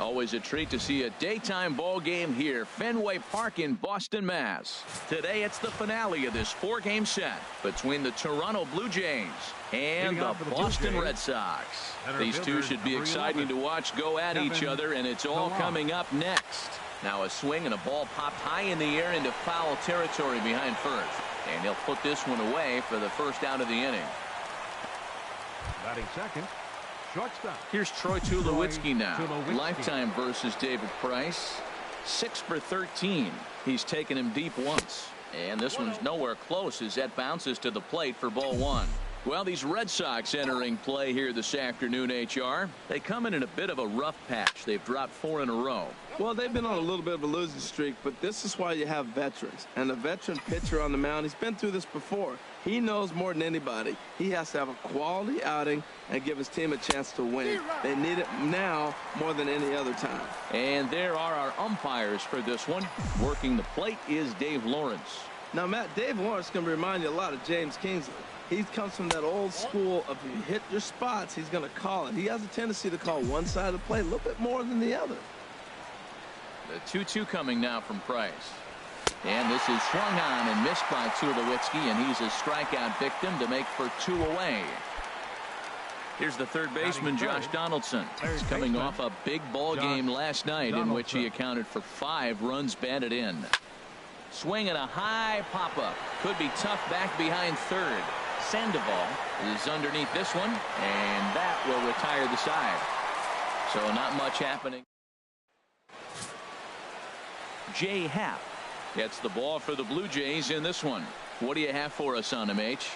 Always a treat to see a daytime ball game here, Fenway Park in Boston, Mass. Today it's the finale of this 4-game set between the Toronto Blue Jays and the Boston Red Sox. These two should be exciting to watch go at each other, and it's all coming up next. Now a swing and a ball popped high in the air into foul territory behind first. And he'll put this one away for the first out of the inning. Batting second, shortstop. Here's Troy Tulowitzki now. Lifetime versus David Price. 6 for 13. He's taken him deep once. And this one's nowhere close as that bounces to the plate for ball 1. Well, these Red Sox entering play here this afternoon, HR. They come in a bit of a rough patch. They've dropped 4 in a row. Well, they've been on a little bit of a losing streak, but this is why you have veterans. And a veteran pitcher on the mound, he's been through this before. He knows more than anybody. He has to have a quality outing and give his team a chance to win. They need it now more than any other time. And there are our umpires for this one. Working the plate is Dave Lawrence. Now, Matt, Dave Lawrence is going to remind you a lot of James Kingsley. He comes from that old school of if you hit your spots, he's going to call it. He has a tendency to call one side of the play a little bit more than the other. The 2-2 coming now from Price. And this is swung on and missed by Tulowitzki, and he's a strikeout victim to make for 2 away. Here's the third baseman, Josh Donaldson. He's coming off a big ball game last night in which he accounted for 5 runs batted in. Swing and a high pop-up. Could be tough back behind third. Sandoval is underneath this one, and that will retire the side. So not much happening. Jay Happ gets the ball for the Blue Jays in this one. What do you have for us on him, H?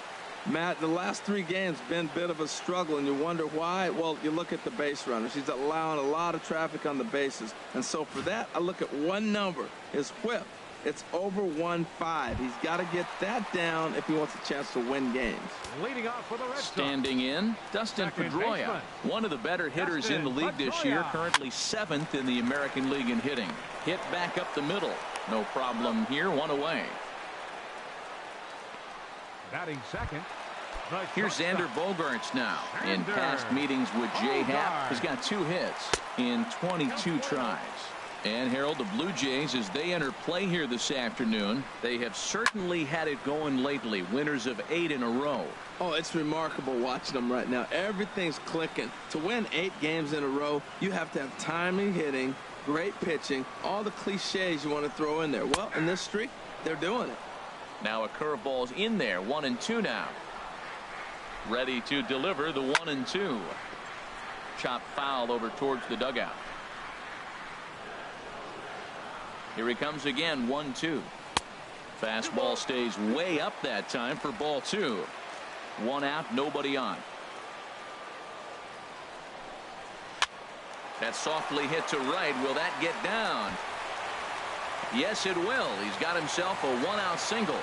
Matt, the last 3 games been a bit of a struggle, and you wonder why. Well, you look at the base runners. He's allowing a lot of traffic on the bases, and so for that, I look at one number, his whip. It's over 1.5. He's got to get that down if he wants a chance to win games. Leading off for the Red Sox. Standing in, Dustin Pedroia, one of the better hitters in the league this year, currently 7th in the American League in hitting. Hit back up the middle. No problem here, 1 away. Batting second. Here's Xander Bogaerts now. In past meetings with Jay Happ, he's got 2 hits in 22 tries. And Harold, the Blue Jays, as they enter play here this afternoon, they have certainly had it going lately. Winners of 8 in a row. Oh, it's remarkable watching them right now. Everything's clicking. To win 8 games in a row, you have to have timely hitting, great pitching, all the cliches you want to throw in there. Well, in this streak, they're doing it. Now a curveball's in there. 1-2 now. Ready to deliver the 1-2. Chop foul over towards the dugout. Here he comes again. 1-2. Fastball stays way up that time for ball 2. 1 out, nobody on. That's softly hit to right. Will that get down? Yes, it will. He's got himself a 1-out single.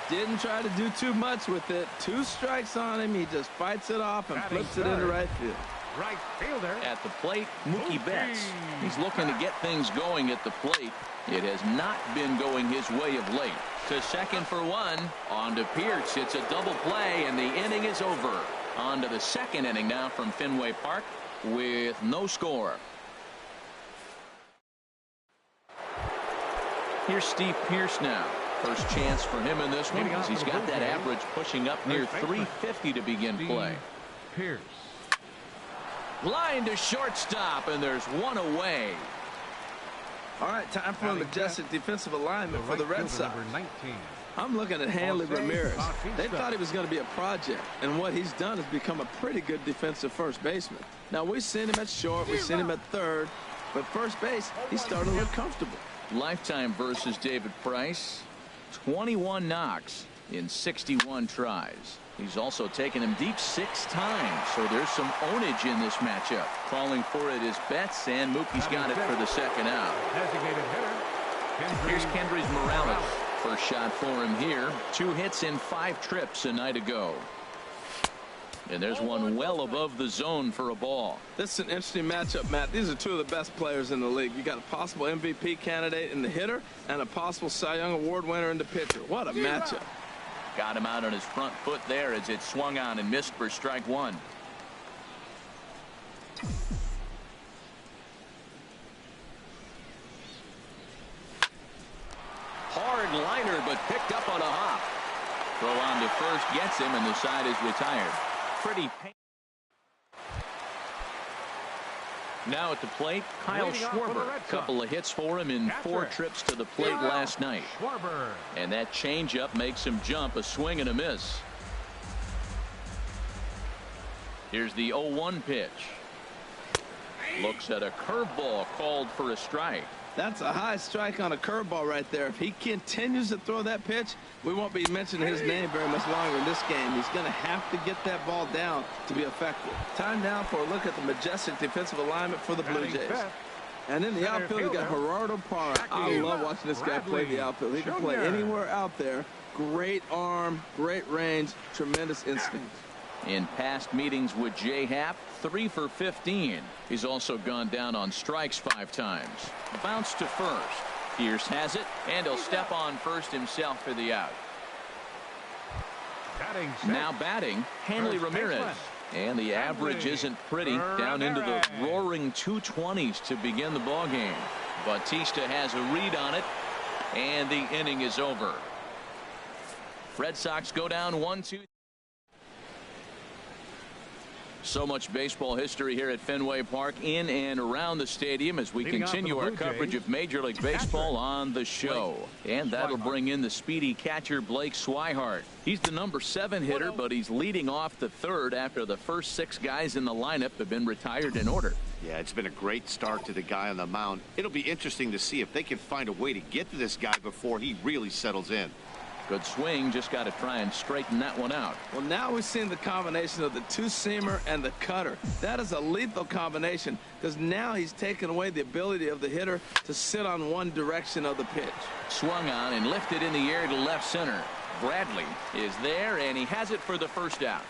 Didn't try to do too much with it. 2 strikes on him. He just fights it off and flips it into right field. Right fielder at the plate, Mookie Betts. He's looking to get things going at the plate. It has not been going his way of late. To second for 1. On to Pierce. It's a double play, and the inning is over. On to the 2nd inning now from Fenway Park with no score. Here's Steve Pierce now. First chance for him in this one because he's got that average pushing up near 350 to begin play. Pierce. Line to shortstop, and there's 1 away. All right, time for a majestic defensive alignment for the Red Sox. I'm looking at Hanley Ramirez. They thought he was going to be a project, and what he's done is become a pretty good defensive first baseman. Now, we've seen him at short, we've seen him at third, but first base, he's starting to look comfortable. Lifetime versus David Price. 21 knocks in 61 tries. He's also taken him deep 6 times, so there's some ownage in this matchup. Calling for it is Betts, and Mookie's got it for the 2nd out. Here's Kendrys Morales. First shot for him here. 2 hits in 5 trips a night ago. And there's one well above the zone for a ball. This is an interesting matchup, Matt. These are 2 of the best players in the league. You got a possible MVP candidate in the hitter and a possible Cy Young Award winner in the pitcher. What a matchup. Got him out on his front foot there as it swung on and missed for strike 1. liner, but picked up on a hop. Throw on to first gets him, and the side is retired. Pretty painful. Now at the plate, Kyle Schwarber. A couple of hits for him in 4 trips to the plate last night. And that changeup makes him jump, a swing and a miss. Here's the 0-1 pitch. Looks at a curveball called for a strike. That's a high strike on a curveball right there. If he continues to throw that pitch, we won't be mentioning his name very much longer in this game. He's going to have to get that ball down to be effective. Time now for a look at the majestic defensive alignment for the Blue Jays. And in the outfield, you got Jordo Dingers. I love watching this guy play the outfield. He can play anywhere out there. Great arm, great range, tremendous instinct. In past meetings with Jay Happ, 3 for 15. He's also gone down on strikes 5 times. Bounce to first. Pierce has it, and he'll step on first himself for the out. Now batting, Hanley Ramirez. And the average isn't pretty, down into the roaring 220s to begin the ballgame. Bautista has a read on it, and the inning is over. Red Sox go down 1-2. So much baseball history here at Fenway Park, in and around the stadium, as we continue our coverage of Major League Baseball on the show. And that'll bring in the speedy catcher Blake Swihart. He's the number 7 hitter, but he's leading off the 3rd after the first 6 guys in the lineup have been retired in order. Yeah, it's been a great start to the guy on the mound. It'll be interesting to see if they can find a way to get to this guy before he really settles in. Good swing, just got to try and straighten that one out. Well, now we've seen the combination of the 2-seamer and the cutter. That is a lethal combination, because now he's taken away the ability of the hitter to sit on one direction of the pitch. Swung on and lifted in the air to left center. Bradley is there, and he has it for the first out.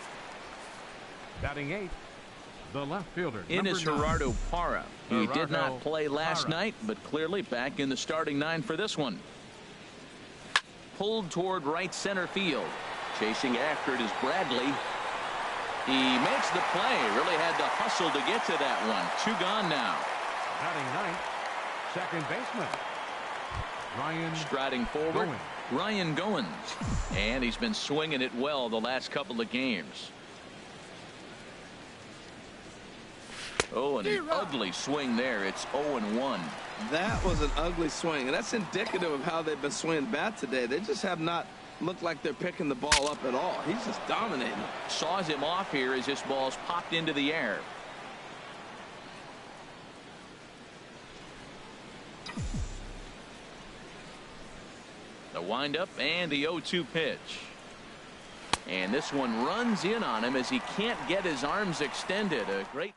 Batting 8th, the left fielder. In is Gerardo Parra. He did not play last night, but clearly back in the starting 9 for this one. Pulled toward right center field. Chasing after it is Bradley. He makes the play. Really had to hustle to get to that one. 2 gone now. Batting 9th, second baseman Ryan. Striding forward, Ryan Goins. And he's been swinging it well the last couple of games. Oh, and an ugly swing there. It's 0-1. That was an ugly swing, and that's indicative of how they've been swinging bat today. They just have not looked like they're picking the ball up at all. He's just dominating. Saws him off here as this ball's popped into the air. The windup and the 0-2 pitch. And this one runs in on him as he can't get his arms extended. A great.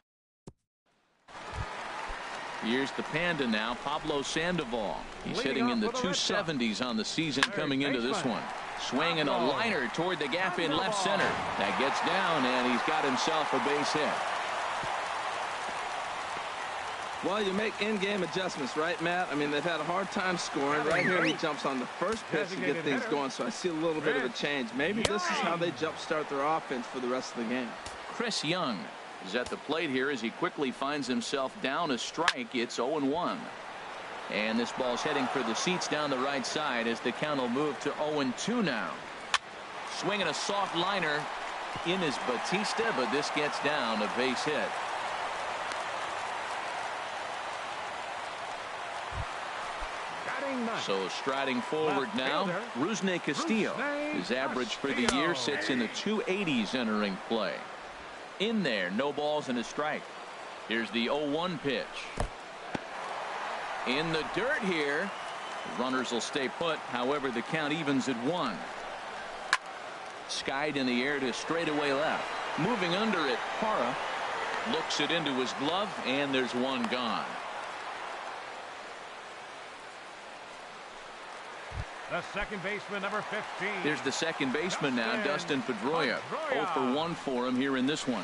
Here's the Panda now, Pablo Sandoval. He's hitting in the 270s on the season coming into this one. Swinging a liner toward the gap in left center. That gets down, and he's got himself a base hit. Well, you make in-game adjustments, right, Matt? I mean, they've had a hard time scoring. Right here, he jumps on the first pitch to get things going, so I see a little bit of a change. Maybe this is how they jumpstart their offense for the rest of the game. Chris Young is at the plate here as he quickly finds himself down a strike. It's 0-1. And this ball's heading for the seats down the right side as the count will move to 0-2 now. Swinging a soft liner in is Bautista, but this gets down, a base hit. So striding forward now, Rusney Castillo. His average for the year sits in the 280s entering play. In there, no balls and a strike. Here's the 0-1 pitch. In the dirt here. Runners will stay put. However, the count evens at 1. Skied in the air to straightaway left. Moving under it, Parra looks it into his glove, and there's one gone. The second baseman, number 15. There's the second baseman now, Dustin Pedroia. 0 for 1 for him here in this one.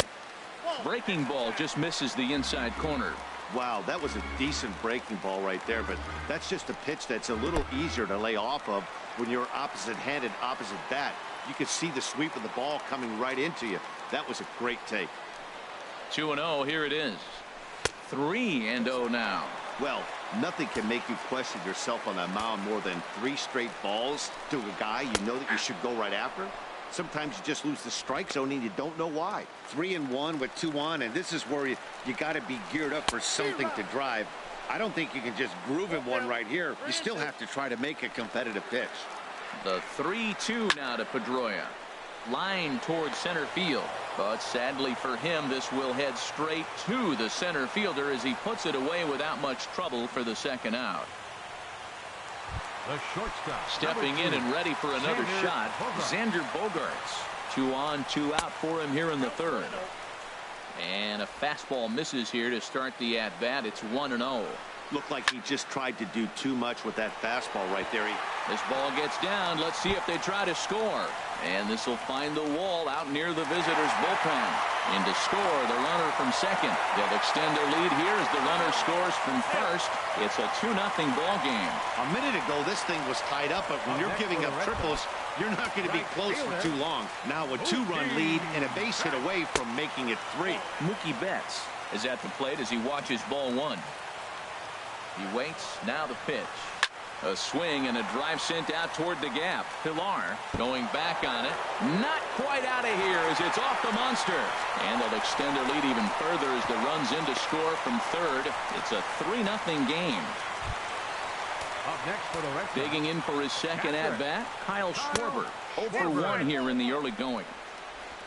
Breaking ball just misses the inside corner. Wow, that was a decent breaking ball right there, but that's just a pitch that's a little easier to lay off of when you're opposite-handed, opposite bat. You could see the sweep of the ball coming right into you. That was a great take. 2-0, here it is. 3-0 now. Well, nothing can make you question yourself on that mound more than 3 straight balls to a guy you know that you should go right after. Sometimes you just lose the strike zone and you don't know why. 3-1 with 2 on, and this is where you got to be geared up for something to drive. I don't think you can just groove in one right here. You still have to try to make a competitive pitch. The 3-2 now to Pedroia. Line towards center field, but sadly for him, this will head straight to the center fielder as he puts it away without much trouble for the second out. The shortstop, stepping in and ready for another shot, Xander Bogaerts. 2 on, 2 out for him here in the third. And a fastball misses here to start the at-bat. It's 1-0. Looked like he just tried to do too much with that fastball right there. This ball gets down. Let's see if they try to score. And this will find the wall out near the visitors' bullpen. In to score, the runner from second. They'll extend their lead here as the runner scores from first. It's a 2-0 ball game. A minute ago, this thing was tied up, but when you're giving up triples, you're not going to be close for too long. Now a 2-run lead and a base hit away from making it 3. Mookie Betts is at the plate as he watches ball 1. He waits. Now the pitch. A swing and a drive sent out toward the gap. Pilar going back on it. Not quite out of here as it's off the monster. And they'll extend their lead even further as the runs in to score from third. It's a 3-0 game. Up next for the Red Sox. Digging in for his second at-bat, Kyle Schwarber. 0 for 1 here in the early going.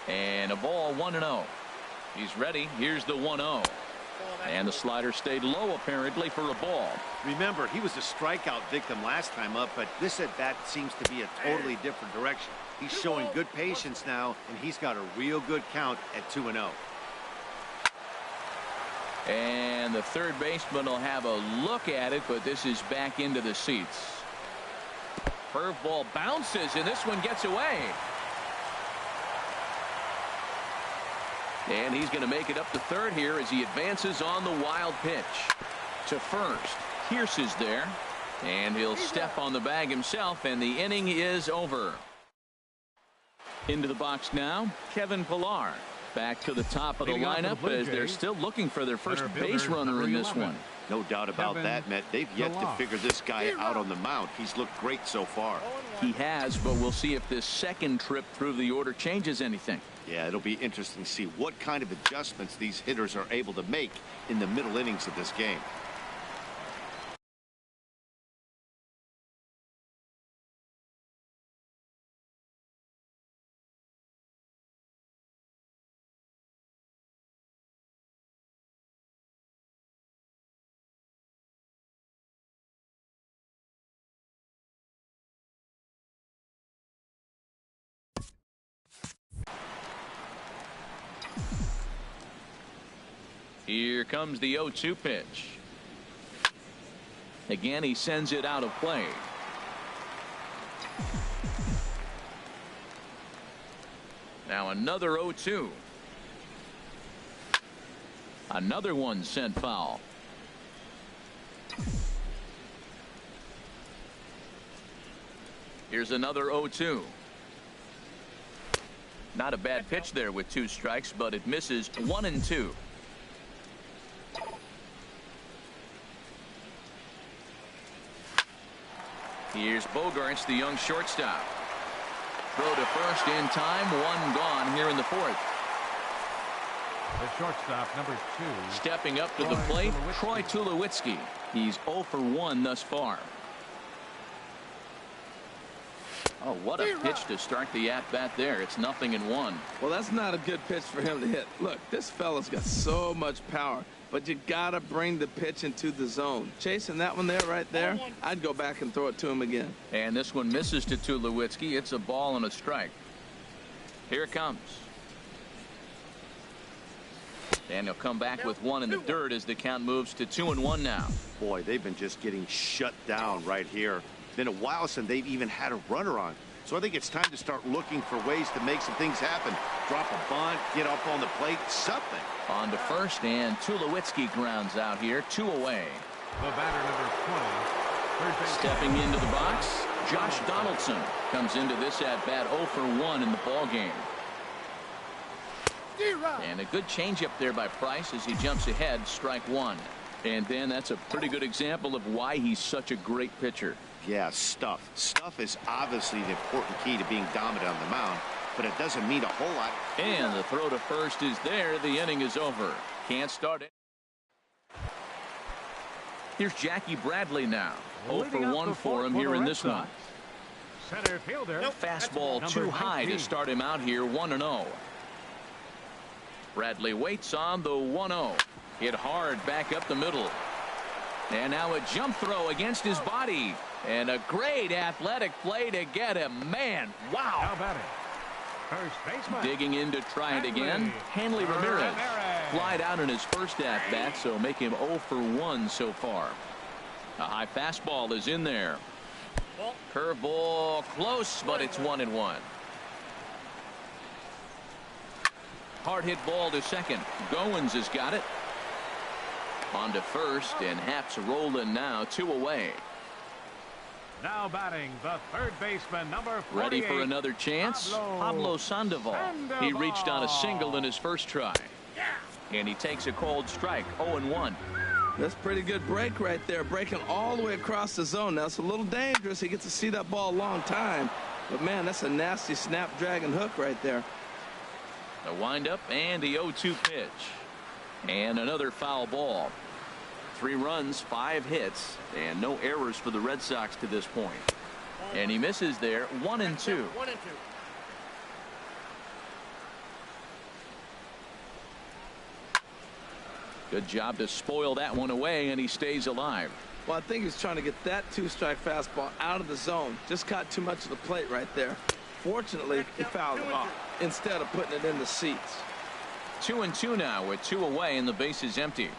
And a ball 1-0. He's ready. Here's the 1-0. And the slider stayed low apparently for a ball. Remember, he was a strikeout victim last time up, but this at-bat seems to be a totally different direction. He's showing good patience now, and he's got a real good count at 2-0. And the third baseman will have a look at it, but this is back into the seats. Curveball bounces, and this one gets away. And he's going to make it up to third here as he advances on the wild pitch. To first. Pierce is there. And he'll step on the bag himself, and the inning is over. Into the box now, Kevin Pilar. Back to the top of the lineup as they're still looking for their first base runner in this one. No doubt about that, Matt. They've yet to figure this guy out on the mound. He's looked great so far. He has, but we'll see if this second trip through the order changes anything. Yeah, it'll be interesting to see what kind of adjustments these hitters are able to make in the middle innings of this game. Here comes the 0-2 pitch. Again, he sends it out of play. Now another 0-2. Another one sent foul. Here's another 0-2. Not a bad pitch there with 2 strikes, but it misses 1-2. Here's Bogaerts, the young shortstop. Throw to first in time. 1 gone here in the fourth. The shortstop, number 2. Stepping up to the plate, Troy Tulowitzki. He's 0 for 1 thus far. Oh, what a pitch to start the at-bat there. It's 0-1. Well, that's not a good pitch for him to hit. Look, this fella's got so much power, but you got to bring the pitch into the zone. Chasing that one there, right there, I'd go back and throw it to him again. And this one misses to Tulowitzki. It's a ball and a strike. Here it comes. And he'll come back with 1 in the dirt as the count moves to 2-1 now. Boy, they've been just getting shut down right here. Been a while since they've even had a runner on. So I think it's time to start looking for ways to make some things happen. Drop a bunt, get up on the plate, something. On to first, and Tulowitzki grounds out here, 2 away. The batter, number 20. Stepping into the box, Josh Donaldson comes into this at-bat 0 for 1 in the ball game. And a good changeup there by Price as he jumps ahead, strike one. And then that's a pretty good example of why he's such a great pitcher. Yeah, stuff. Stuff is obviously the important key to being dominant on the mound, but it doesn't mean a whole lot. And the throw to first is there. The inning is over. Can't start it. Here's Jackie Bradley now. 0 for 1 for him here in this one. Center fielder. Fastball too high to start him out here, 1-0. Bradley waits on the 1-0. Hit hard back up the middle. And now a jump throw against his body. And a great athletic play to get him. Man, wow. How about it? First baseman. Digging in to try it again. Hanley Ramirez. Flied out in his first at-bat, so make him 0 for 1 so far. A high fastball is in there. Curveball close, but it's 1-1. Hard hit ball to second. Goins has got it. On to first, and Haps rolling now, 2 away. Now batting the third baseman, number 48. Ready for another chance? Pablo Sandoval. He reached on a single in his first try. And he takes a cold strike, 0-1. That's pretty good break right there, breaking all the way across the zone. Now it's a little dangerous. He gets to see that ball a long time. But, man, that's a nasty snapdragon hook right there. The windup and the 0-2 pitch. And another foul ball. 3 runs, 5 hits, and no errors for the Red Sox to this point. And he misses there, 1-2. Good job to spoil that one away, and he stays alive. Well, I think he's trying to get that 2-strike fastball out of the zone. Just caught too much of the plate right there. Fortunately, he fouled it off instead of putting it in the seats. 2-2 now with 2 away, and the base is empty.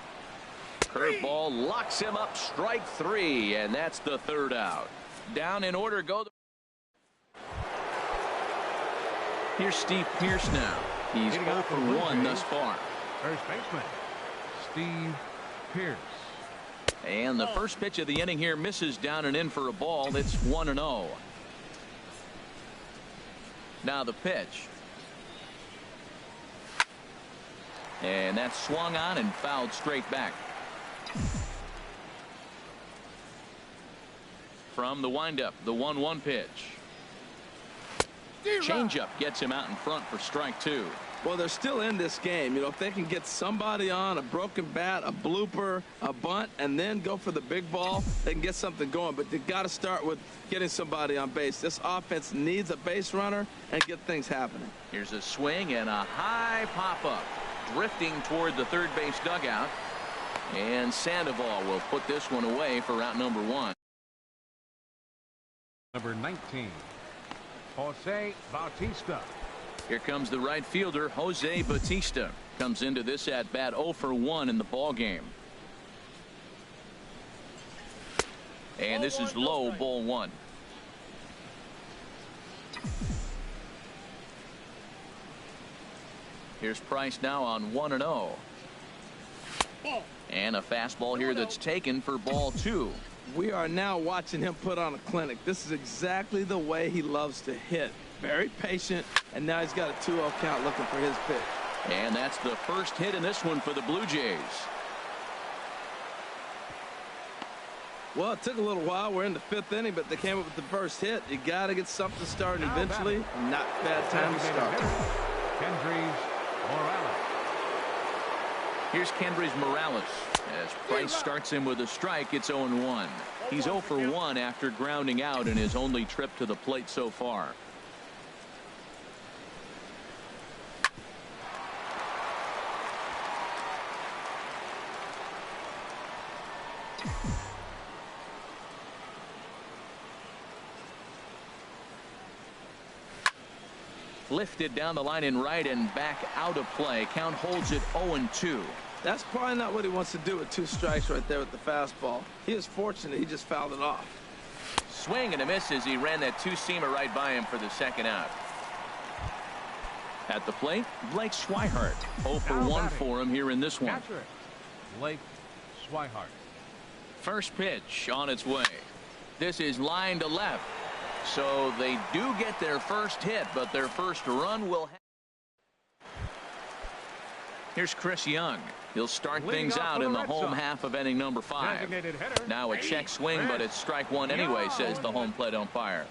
Curveball locks him up, strike 3, and that's the 3rd out. Down in order go. Here's Steve Pearce now. He's 0 for 1 thus far. First baseman, Steve Pearce. And the first pitch of the inning here misses down and in for a ball. It's 1-0. Now the pitch. And that's swung on and fouled straight back. From the windup, the 1-1 pitch. Changeup gets him out in front for strike 2. Well, they're still in this game. You know, if they can get somebody on, a broken bat, a blooper, a bunt, and then go for the big ball, they can get something going. But they've got to start with getting somebody on base. This offense needs a base runner and get things happening. Here's a swing and a high pop-up. Drifting toward the third base dugout. And Sandoval will put this one away for out number 1. Number 19, Jose Bautista. Here comes the right fielder, Jose Bautista. Comes into this at bat 0 for 1 in the ball game. And this is low, ball 1. Here's Price now on 1-0. And a fastball here that's taken for ball 2. We are now watching him put on a clinic. This is exactly the way he loves to hit. Very patient, and now he's got a 2-0 count looking for his pitch. And that's the first hit in this one for the Blue Jays. Well, it took a little while. We're in the 5th inning, but they came up with the first hit. You got to get something started eventually. Not bad time to start. Kendrys Morales. Here's Kendrys Morales. As Price starts him with a strike, it's 0-1. He's 0 for 1 after grounding out in his only trip to the plate so far. Lifted down the line in right and back out of play. Count holds it 0-2. That's probably not what he wants to do with 2 strikes right there with the fastball. He is fortunate he just fouled it off. Swing and a miss as he ran that 2-seamer right by him for the 2nd out. At the plate, Blake Swihart. 0 for 1 for him here in this one. Blake Swihart. First pitch on its way. This is line to left. So they do get their first hit, but their first run will have. Here's Chris Young. He'll start things out in the home half of inning number 5. Now a check swing, but it's strike one anyway, says the home plate umpire.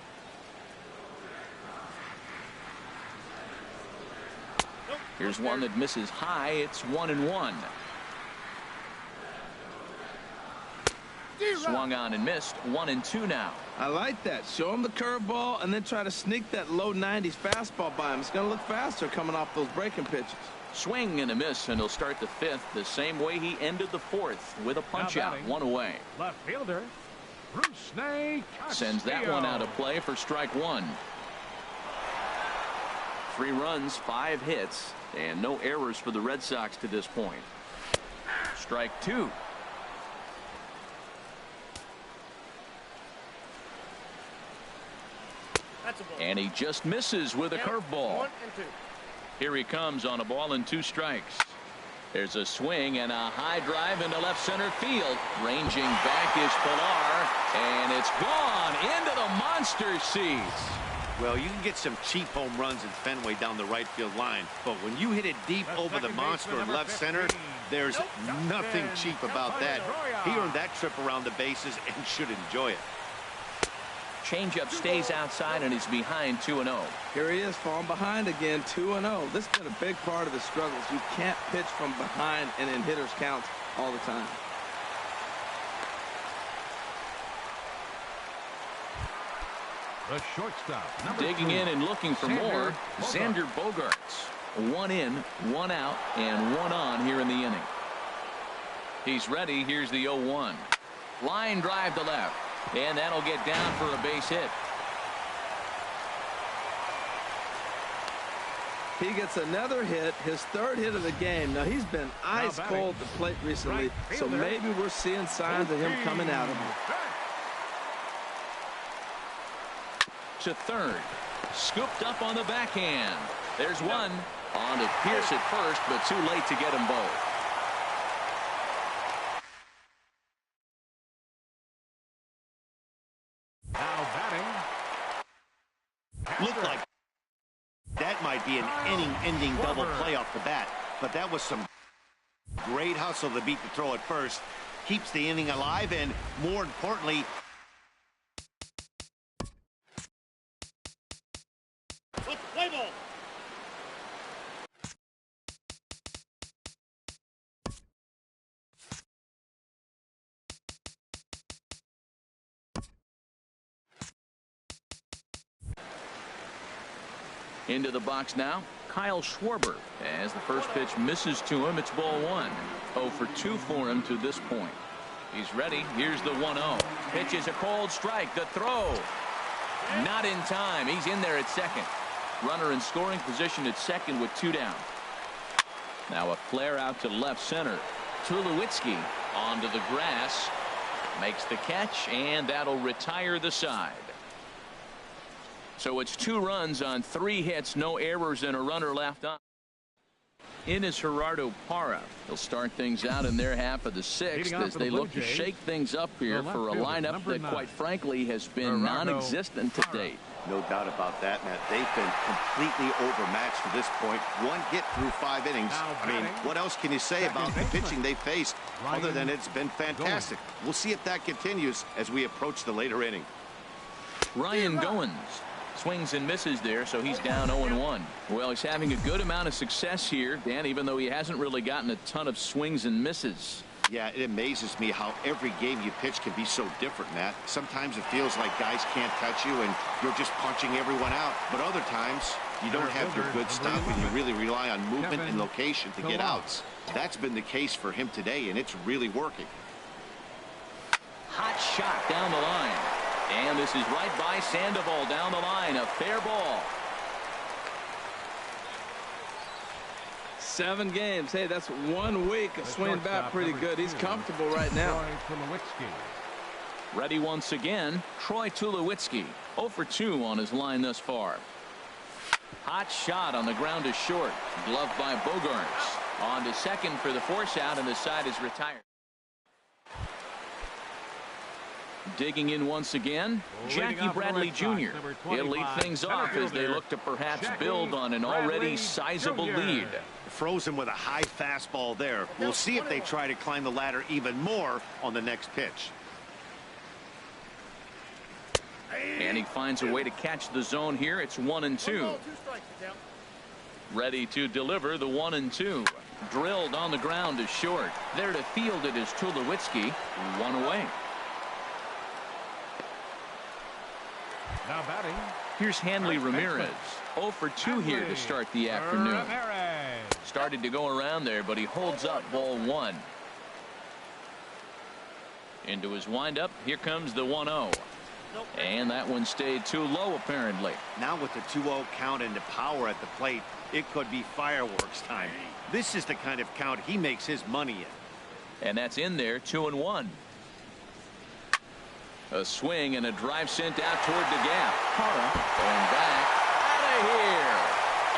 Here's one that misses high. It's 1-1. Swung on and missed. 1-2 now. I like that. Show him the curveball and then try to sneak that low 90s fastball by him. It's going to look faster coming off those breaking pitches. Swing and a miss, and he'll start the 5th the same way he ended the 4th with a punch out. 1 away. Left fielder Rusney sends that one out of play for strike 1. 3 runs, 5 hits, and no errors for the Red Sox to this point. Strike 2. And he just misses with a curveball. Here he comes on a ball and 2 strikes. There's a swing and a high drive into left center field. Ranging back is Pilar, and it's gone into the monster seats. Well, you can get some cheap home runs in Fenway down the right field line, but when you hit it deep over the monster in left center, there's nothing cheap about that. He earned that trip around the bases and should enjoy it. Changeup stays outside, and he's behind 2-0. Here he is, falling behind again, 2-0. This has been a big part of his struggles. You can't pitch from behind and in hitters' counts all the time. The shortstop. Digging in and looking for more, Xander Bogaerts. 1 in, 1 out, and 1 on here in the inning. He's ready. Here's the 0-1. Line drive to left. And that'll get down for a base hit. He gets another hit, his 3rd hit of the game. Now, he's been ice cold at the plate recently, so maybe we're seeing signs of him coming out of it. To 3rd. Scooped up on the backhand. There's one. On to Pierce at first, but too late to get them both. Looked like that might be an inning-ending double play off the bat, but that was some great hustle to beat the throw at first. Keeps the inning alive, and more importantly, play ball. Into the box now, Kyle Schwarber. As the first pitch misses to him, it's ball 1. 0 for 2 for him to this point. He's ready. Here's the 1-0. Pitch is a cold strike. The throw. Not in time. He's in there at second. Runner in scoring position at second with 2 down. Now a flare out to left center. Tulowitzki onto the grass. Makes the catch, and that'll retire the side. So it's 2 runs on 3 hits, no errors, and a runner left on. In is Gerardo Parra. He'll start things out in their half of the 6th as they look to shake things up here for a lineup that, quite frankly, has been non-existent to date. No doubt about that, Matt. They've been completely overmatched to this point. 1 hit through 5 innings. I mean, what else can you say about the pitching they faced other than it's been fantastic? We'll see if that continues as we approach the later inning. Ryan Goins swings and misses there, so he's down 0-1. Well, he's having a good amount of success here, Dan, even though he hasn't really gotten a ton of swings and misses. Yeah, it amazes me how every game you pitch can be so different, Matt. Sometimes it feels like guys can't touch you and you're just punching everyone out. But other times, you don't have your good stuff and you really rely on movement and location to get outs. That's been the case for him today, and it's really working. Hot shot down the line. And this is right by Sandoval down the line. A fair ball. 7 games. Hey, that's 1 week of swinging bat pretty good. He's comfortable right now. Ready once again, Troy Tulowitzki. 0 for 2 on his line thus far. Hot shot on the ground to short. Gloved by Bogaerts. On to second for the force out, and the side is retired. Digging in once again, Jackie Bradley Jr. He'll lead things off as they look to perhaps build on an already sizable lead. froze him with a high fastball there. We'll see if they try to climb the ladder even more on the next pitch. And he finds a way to catch the zone here. It's 1-2. Ready to deliver the 1-2. Drilled on the ground to short. There to field it is Tulowitzki. 1 away. Now batting. Here's Hanley Ramirez. 0 for 2 here to start the afternoon. Ramirez. Started to go around there, but he holds up ball 1. Into his windup. Here comes the 1-0. And that one stayed too low, apparently. Now with the 2-0 count and the power at the plate, it could be fireworks time. This is the kind of count he makes his money in. And that's in there, 2-1. A swing and a drive sent out toward the gap. Hara going back. Out of here.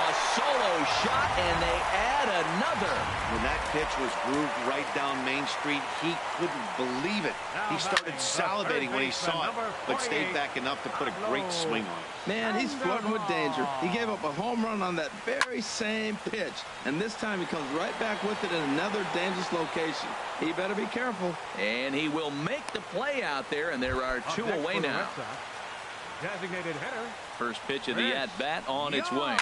A solo shot, and they add another. When that pitch was grooved right down Main Street, he couldn't believe it. He started salivating when he saw it, but stayed back enough to put a great swing on it. Man, he's flirting with danger. He gave up a home run on that very same pitch, and this time he comes right back with it in another dangerous location. He better be careful. And he will make the play out there, and there are 2 away now. Designated hitter. First pitch of the at-bat on its way.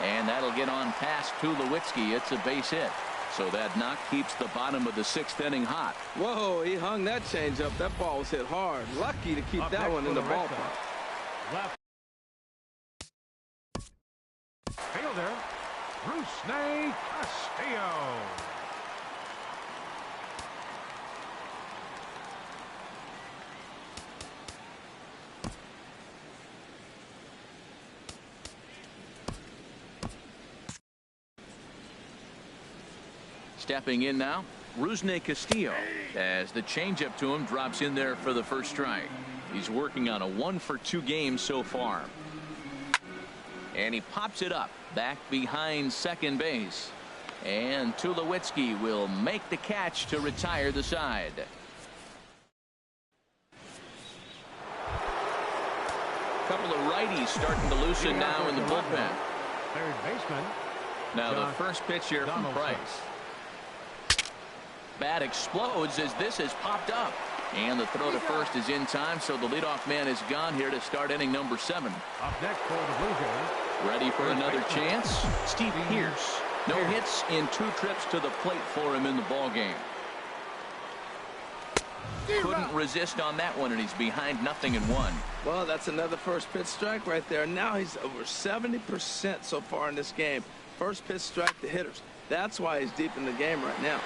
And that'll get on past Tulowitzki. It's a base hit. So that knock keeps the bottom of the 6th inning hot. Whoa, he hung that changeup. That ball was hit hard. Lucky to keep that one in the ballpark. Left fielder, Rusney Castillo. Stepping in now, Rusney Castillo, as the changeup to him drops in there for the first strike. He's working on a 1 for 2 game so far. And he pops it up back behind second base. And Tulowitzki will make the catch to retire the side. Couple of righties starting to loosen now in the bullpen. Third baseman. Now the first pitch here from Price. Bat explodes as this has popped up. And the throw to first is in time, so the leadoff man is gone here to start inning number 7. Up next for the Blue Jays. Ready for another chance. Steve Pearce. No hits in 2 trips to the plate for him in the ball game. Couldn't resist on that one, and he's behind 0-1. Well, that's another first pitch strike right there. Now he's over 70% so far in this game. First pitch strike to hitters. That's why he's deep in the game right now.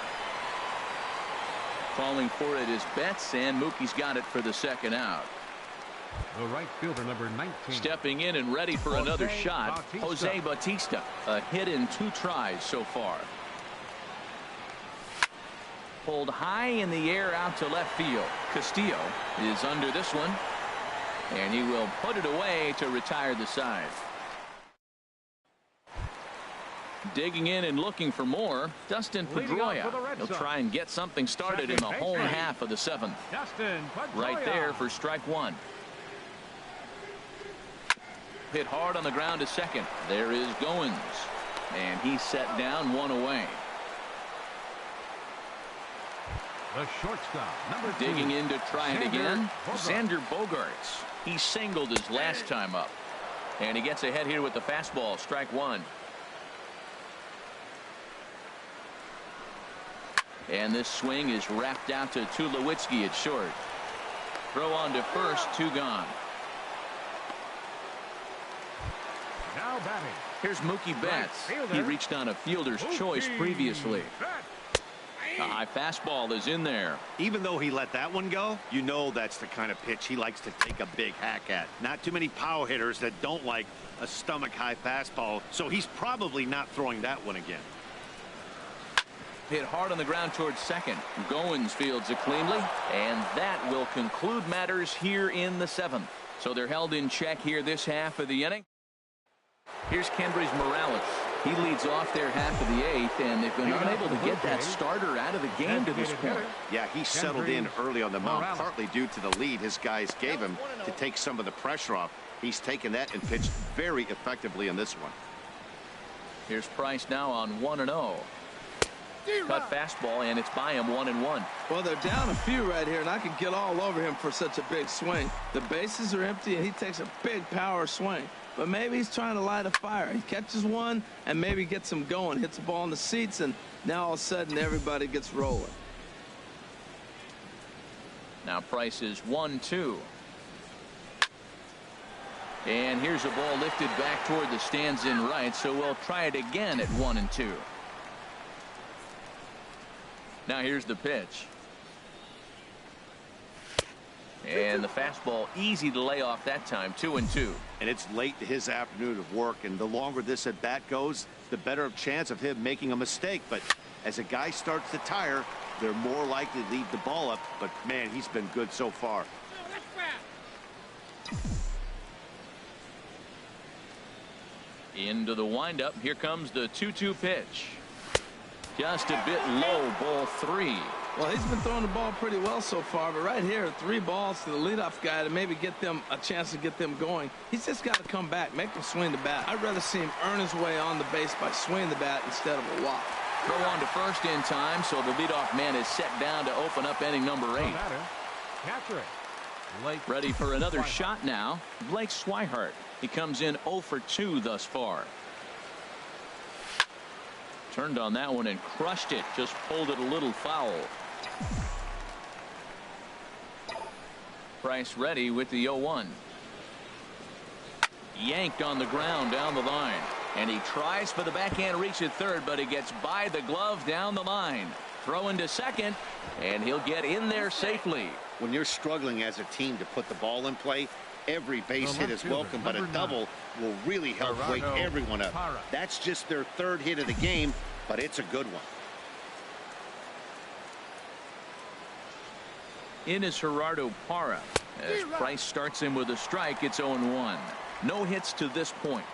Calling for it is Betts, and Mookie's got it for the second out. The right fielder, number 19. Stepping in and ready for another shot, Jose Bautista. A hit in 2 tries so far. Pulled high in the air out to left field. Castillo is under this one, and he will put it away to retire the side. Digging in and looking for more, Dustin Pedroia. He'll try and get something started in the home half of the 7th. Right there for strike 1. Hit hard on the ground to second. There is Goins, and he's set down 1 away. The shortstop, number 2. Digging in to try it again, Xander Bogaerts. He singled his last time up, and he gets ahead here with the fastball. Strike 1. And this swing is wrapped out to Tulowitzki at short. Throw on to first, 2 gone. Now batting. Here's Mookie Betts. He reached on a fielder's choice previously. A high fastball is in there. Even though he let that one go, you know that's the kind of pitch he likes to take a big hack at. Not too many power hitters that don't like a stomach high fastball, so he's probably not throwing that one again. Hit hard on the ground towards second. Goins fields it cleanly, and that will conclude matters here in the 7th. So they're held in check here this half of the inning. Here's Kendrys Morales. He leads off their half of the 8th, and they've been unable to get that starter out of the game to this point. Yeah, he settled in early on the mound, partly due to the lead his guys gave him to take some of the pressure off. He's taken that and pitched very effectively in this one. Here's Price now on 1-0. Cut fastball, and it's by him 1-1. Well, they're down a few right here, and I can get all over him for such a big swing. The bases are empty, and he takes a big power swing. But maybe he's trying to light a fire. He catches one and maybe gets him going, hits the ball in the seats, and now all of a sudden everybody gets rolling. Now Price is 1-2. And here's a ball lifted back toward the stands in right, so we'll try it again at 1-2. Now here's the pitch. And the fastball easy to lay off that time, 2-2. And it's late to his afternoon of work, and the longer this at bat goes, the better of chance of him making a mistake. But as a guy starts to tire, they're more likely to leave the ball up. But man, he's been good so far. Into the windup. Here comes the 2-2 pitch. Just a bit low, ball 3. Well, he's been throwing the ball pretty well so far, but right here, 3 balls to the leadoff guy to maybe get them a chance to get them going. He's just got to come back, make them swing the bat. I'd rather see him earn his way on the base by swinging the bat instead of a walk. Throw on to first in time, so the leadoff man is set down to open up inning number 8. Catcher it. Blake Ready for another shot now. Blake Swihart. He comes in 0 for 2 thus far. Turned on that one and crushed it. Just pulled it a little foul. Price ready with the 0-1. Yanked on the ground down the line. And he tries for the backhand reach at third, but he gets by the glove down the line. Throw into second, and he'll get in there safely. When you're struggling as a team to put the ball in play, every base hit is welcome, but a double will really help wake everyone up. That's just their 3rd hit of the game, but it's a good one. In is Gerardo Parra. As Price starts him with a strike, it's 0-1. No hits to this point.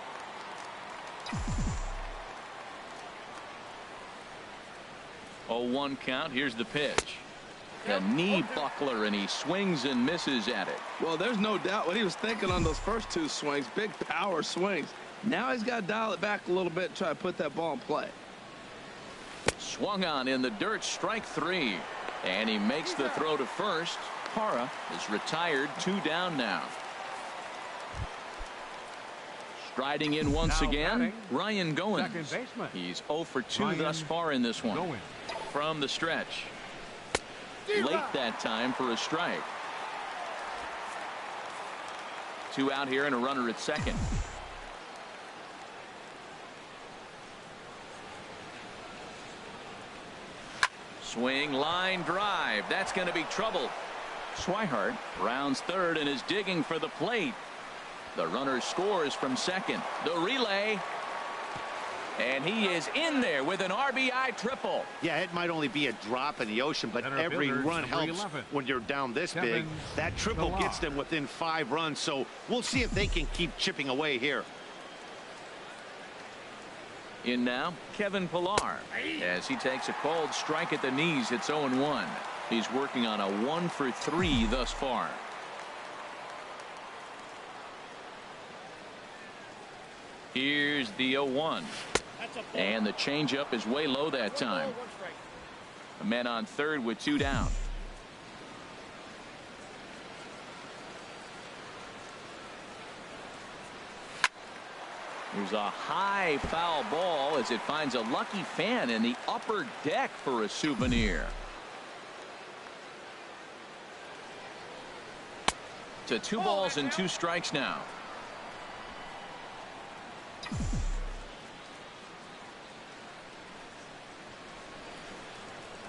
Oh, 1 count. Here's the pitch. A knee buckler, and he swings and misses at it. Well, there's no doubt what he was thinking on those first 2 swings. Big power swings. Now he's got to dial it back a little bit and try to put that ball in play. Swung on in the dirt, strike 3. And he makes the throw to first. Parra is retired, 2 down now. Striding in once again, Ryan Goins. He's 0 for 2 thus far in this one. From the stretch. Late that time for a strike. 2 out here and a runner at second. Swing, line drive. That's going to be trouble. Swihart rounds third and is digging for the plate. The runner scores from second. The relay. And he is in there with an RBI triple. Yeah, it might only be a drop in the ocean, but every run helps when you're down this big. That triple gets them within 5 runs, so we'll see if they can keep chipping away here. In now, Kevin Pillar. As he takes a called strike at the knees, it's 0-1. He's working on a 1 for 3 thus far. Here's the 0-1. And the changeup is way low that time. A man on third with 2 down. There's a high foul ball as it finds a lucky fan in the upper deck for a souvenir. To 2 balls and 2 strikes now.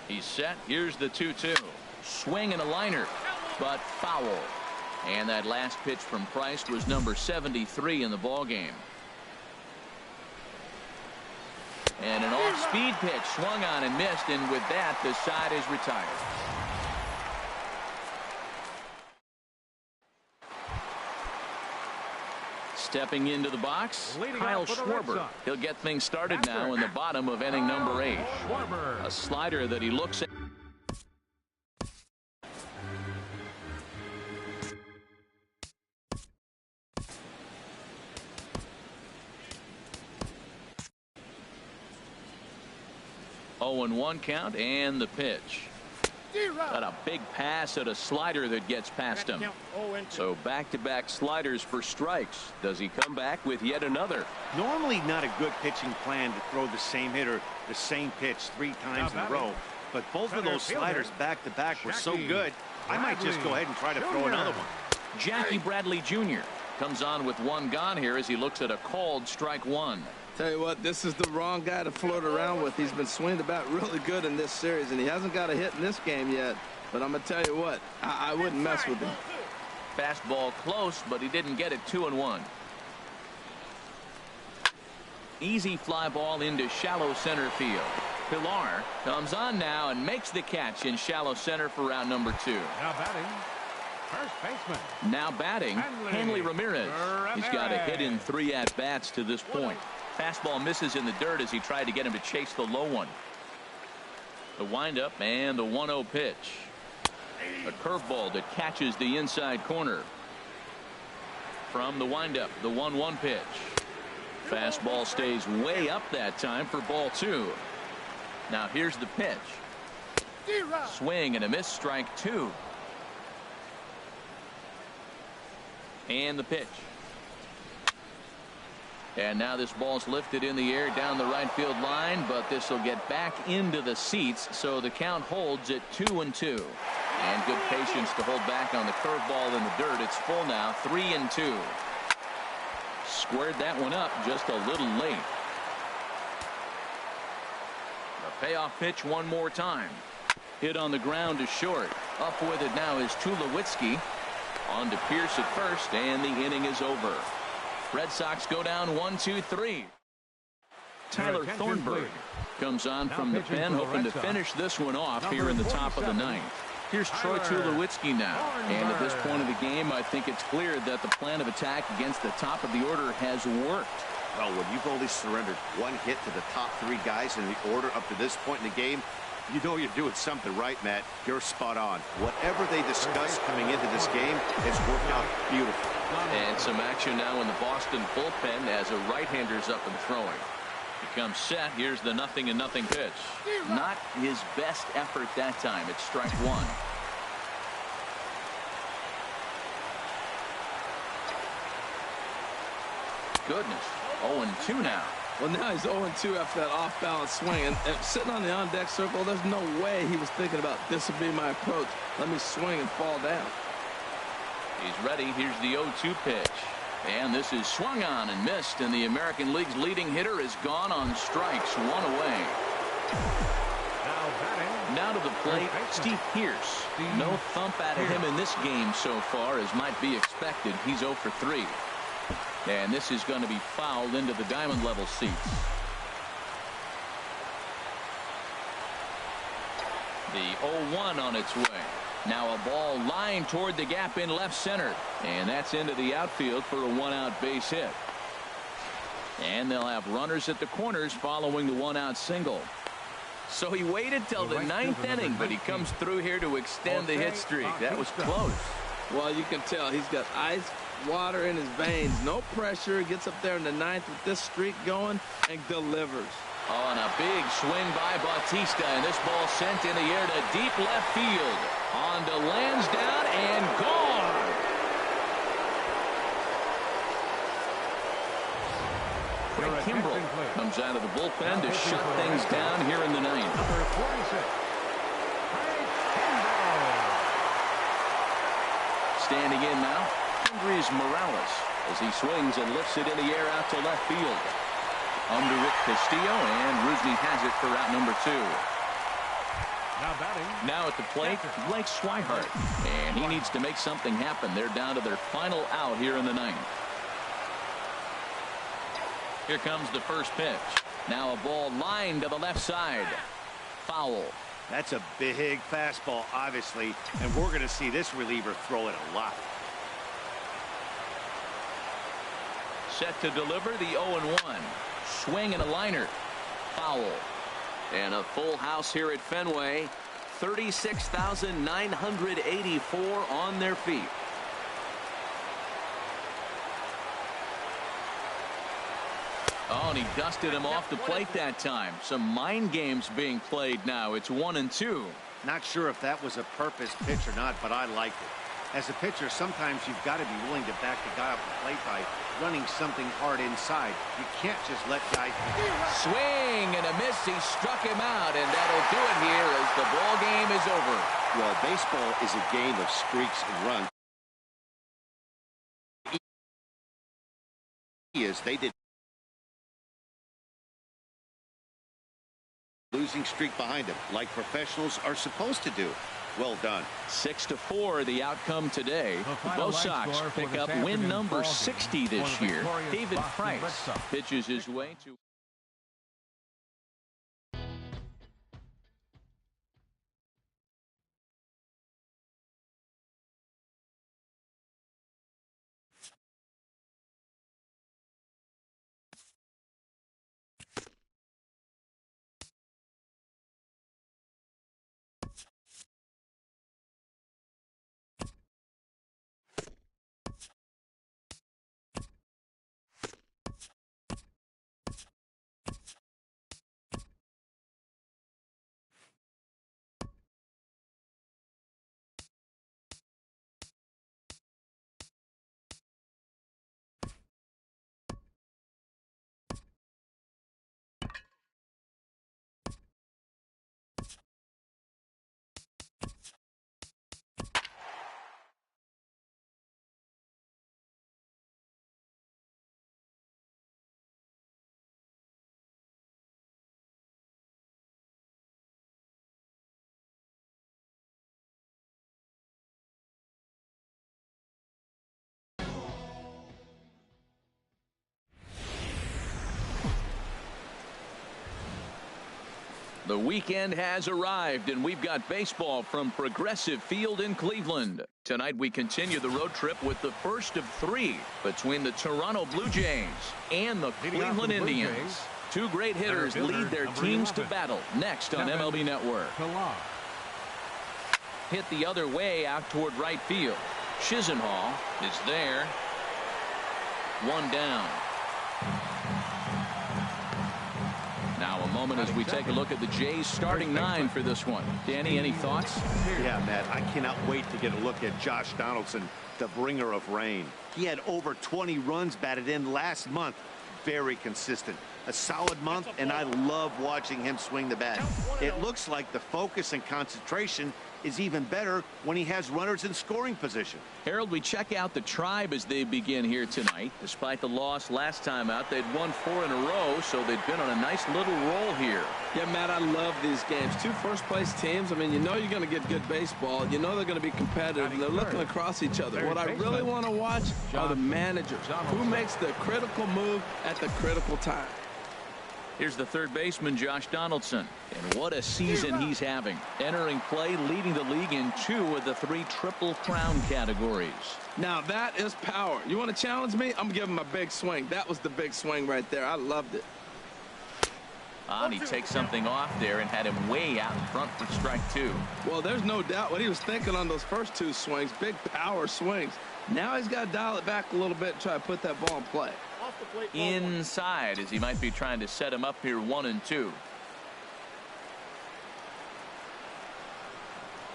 He's set. Here's the 2-2. Swing and a liner, but foul. And that last pitch from Price was number 73 in the ball game. And an off-speed pitch swung on and missed, and with that, the side is retired. Stepping into the box, Kyle Schwarber. He'll get things started now in the bottom of inning number 8. A slider that he looks at. 0-1 count and the pitch. Got a big pass at a slider that gets past him. So back-to-back sliders for strikes. Does he come back with yet another? Normally not a good pitching plan to throw the same hitter the same pitch 3 times in a row. But both of those sliders back-to-back were so good, I might just go ahead and try to throw another one. Jackie Bradley Jr. comes on with 1 gone here as he looks at a called strike 1. Tell you what, this is the wrong guy to float around with. He's been swinging the bat really good in this series, and he hasn't got a hit in this game yet. But I'm going to tell you what, I wouldn't mess with him. Fastball close, but he didn't get it. 2-1. Easy fly ball into shallow center field. Pilar comes on now and makes the catch in shallow center for out number 2. Now batting, first baseman. Now batting, Hanley Ramirez. He's got a hit in 3 at-bats to this point. Fastball misses in the dirt as he tried to get him to chase the low one. The windup and the 1-0 pitch. A curveball that catches the inside corner. From the windup, the 1-1 pitch. Fastball stays way up that time for ball 2. Now here's the pitch. Swing and a miss, strike 2. And the pitch. And now this ball's lifted in the air down the right field line, but this will get back into the seats, so the count holds at 2-2. And good patience to hold back on the curveball in the dirt. It's full now, 3-2. Squared that one up just a little late. The payoff pitch one more time. Hit on the ground to short. Up with it now is Tulowitzki. On to Pierce at first, and the inning is over. Red Sox go down 1-2-3. Tyler Thornburg comes on from the pen, hoping to finish this one off here in the top of the 9th. Here's Troy Tulowitzki now. And at this point of the game, I think it's clear that the plan of attack against the top of the order has worked. Well, when you've only surrendered 1 hit to the top 3 guys in the order up to this point in the game, you know you're doing something right, Matt. You're spot on. Whatever they discussed coming into this game, it's worked out beautiful. And some action now in the Boston bullpen as a right-hander's up and throwing. He comes set. Here's the 0-0 pitch. Not his best effort that time. It's strike 1. Goodness. 0-2 now. Well, now he's 0-2 after that off-balance swing. And sitting on the on-deck circle, there's no way he was thinking about this would be my approach. Let me swing and fall down. He's ready. Here's the 0-2 pitch. And this is swung on and missed. And the American League's leading hitter is gone on strikes. 1 away. Now to the plate, Steve Pierce. No thump out of him in this game so far, as might be expected. He's 0 for 3. And this is going to be fouled into the diamond level seats. The 0-1 on its way. Now a ball lined toward the gap in left center. And that's into the outfield for a 1-out base hit. And they'll have runners at the corners following the 1-out single. So he waited till the 9th inning, but he comes through here to extend the hit streak. That was close. Well, you can tell he's got ice water in his veins. No pressure. Gets up there in the 9th with this streak going and delivers. Oh, and a big swing by Bautista, and this ball sent in the air to deep left field. On to Lansdowne and gone. Craig Kimbrell comes out of the bullpen to shut things down here in the 9th. Standing in now, Andres Morales as he swings and lifts it in the air out to left field. Under Rick Castillo, and Rusney has it for out number 2. Now at the plate, Blake Swihart, and he needs to make something happen. They're down to their final out here in the 9th. Here comes the first pitch. Now a ball lined to the left side. Foul. That's a big fastball, obviously, and we're going to see this reliever throw it a lot. Set to deliver the 0-1. Swing and a liner. Foul. And a full house here at Fenway. 36,984 on their feet. Oh, and he dusted him off the plate that time. Some mind games being played now. It's 1-2. Not sure if that was a purpose pitch or not, but I liked it. As a pitcher, sometimes you've got to be willing to back the guy off the plate by running something hard inside. You can't just let guys... Swing and a miss. He struck him out, and that'll do it here as the ball game is over. Well, baseball is a game of streaks and runs. They did losing streak behind him, like professionals are supposed to do. Well done. 6-4 the outcome today. The Bo Sox pick up win number 60 this year. David Price pitches his way to... The weekend has arrived, and we've got baseball from Progressive Field in Cleveland. Tonight we continue the road trip with the first of 3 between the Toronto Blue Jays and the Cleveland Indians. 2 great hitters lead their teams to battle next on MLB Network. Hit the other way out toward right field. Chisenhall is there. 1 down. Now a moment as we take a look at the Jays starting 9 for this one. Danny, any thoughts? Yeah, Matt, I cannot wait to get a look at Josh Donaldson, the bringer of rain. He had over 20 runs batted in last month. Very consistent. A solid month, and I love watching him swing the bat. It looks like the focus and concentration is even better when he has runners in scoring position. Harold, we check out the Tribe as they begin here tonight. Despite the loss last time out, they'd won 4 in a row, so they've been on a nice little roll here. Yeah, Matt, I love these games. 2 first-place teams. I mean, you know you're going to get good baseball. You know they're going to be competitive. They're looking across each other. What I really want to watch are the managers. Who makes the critical move at the critical time? Here's the third baseman, Josh Donaldson. And what a season he's having. Entering play, leading the league in 2 of the 3 Triple Crown categories. Now that is power. You want to challenge me? I'm giving him a big swing. That was the big swing right there. I loved it. And he takes something off there and had him way out in front for strike 2. Well, there's no doubt what he was thinking on those first 2 swings. Big power swings. Now he's got to dial it back a little bit and try to put that ball in play. Inside, as he might be trying to set him up here 1-2.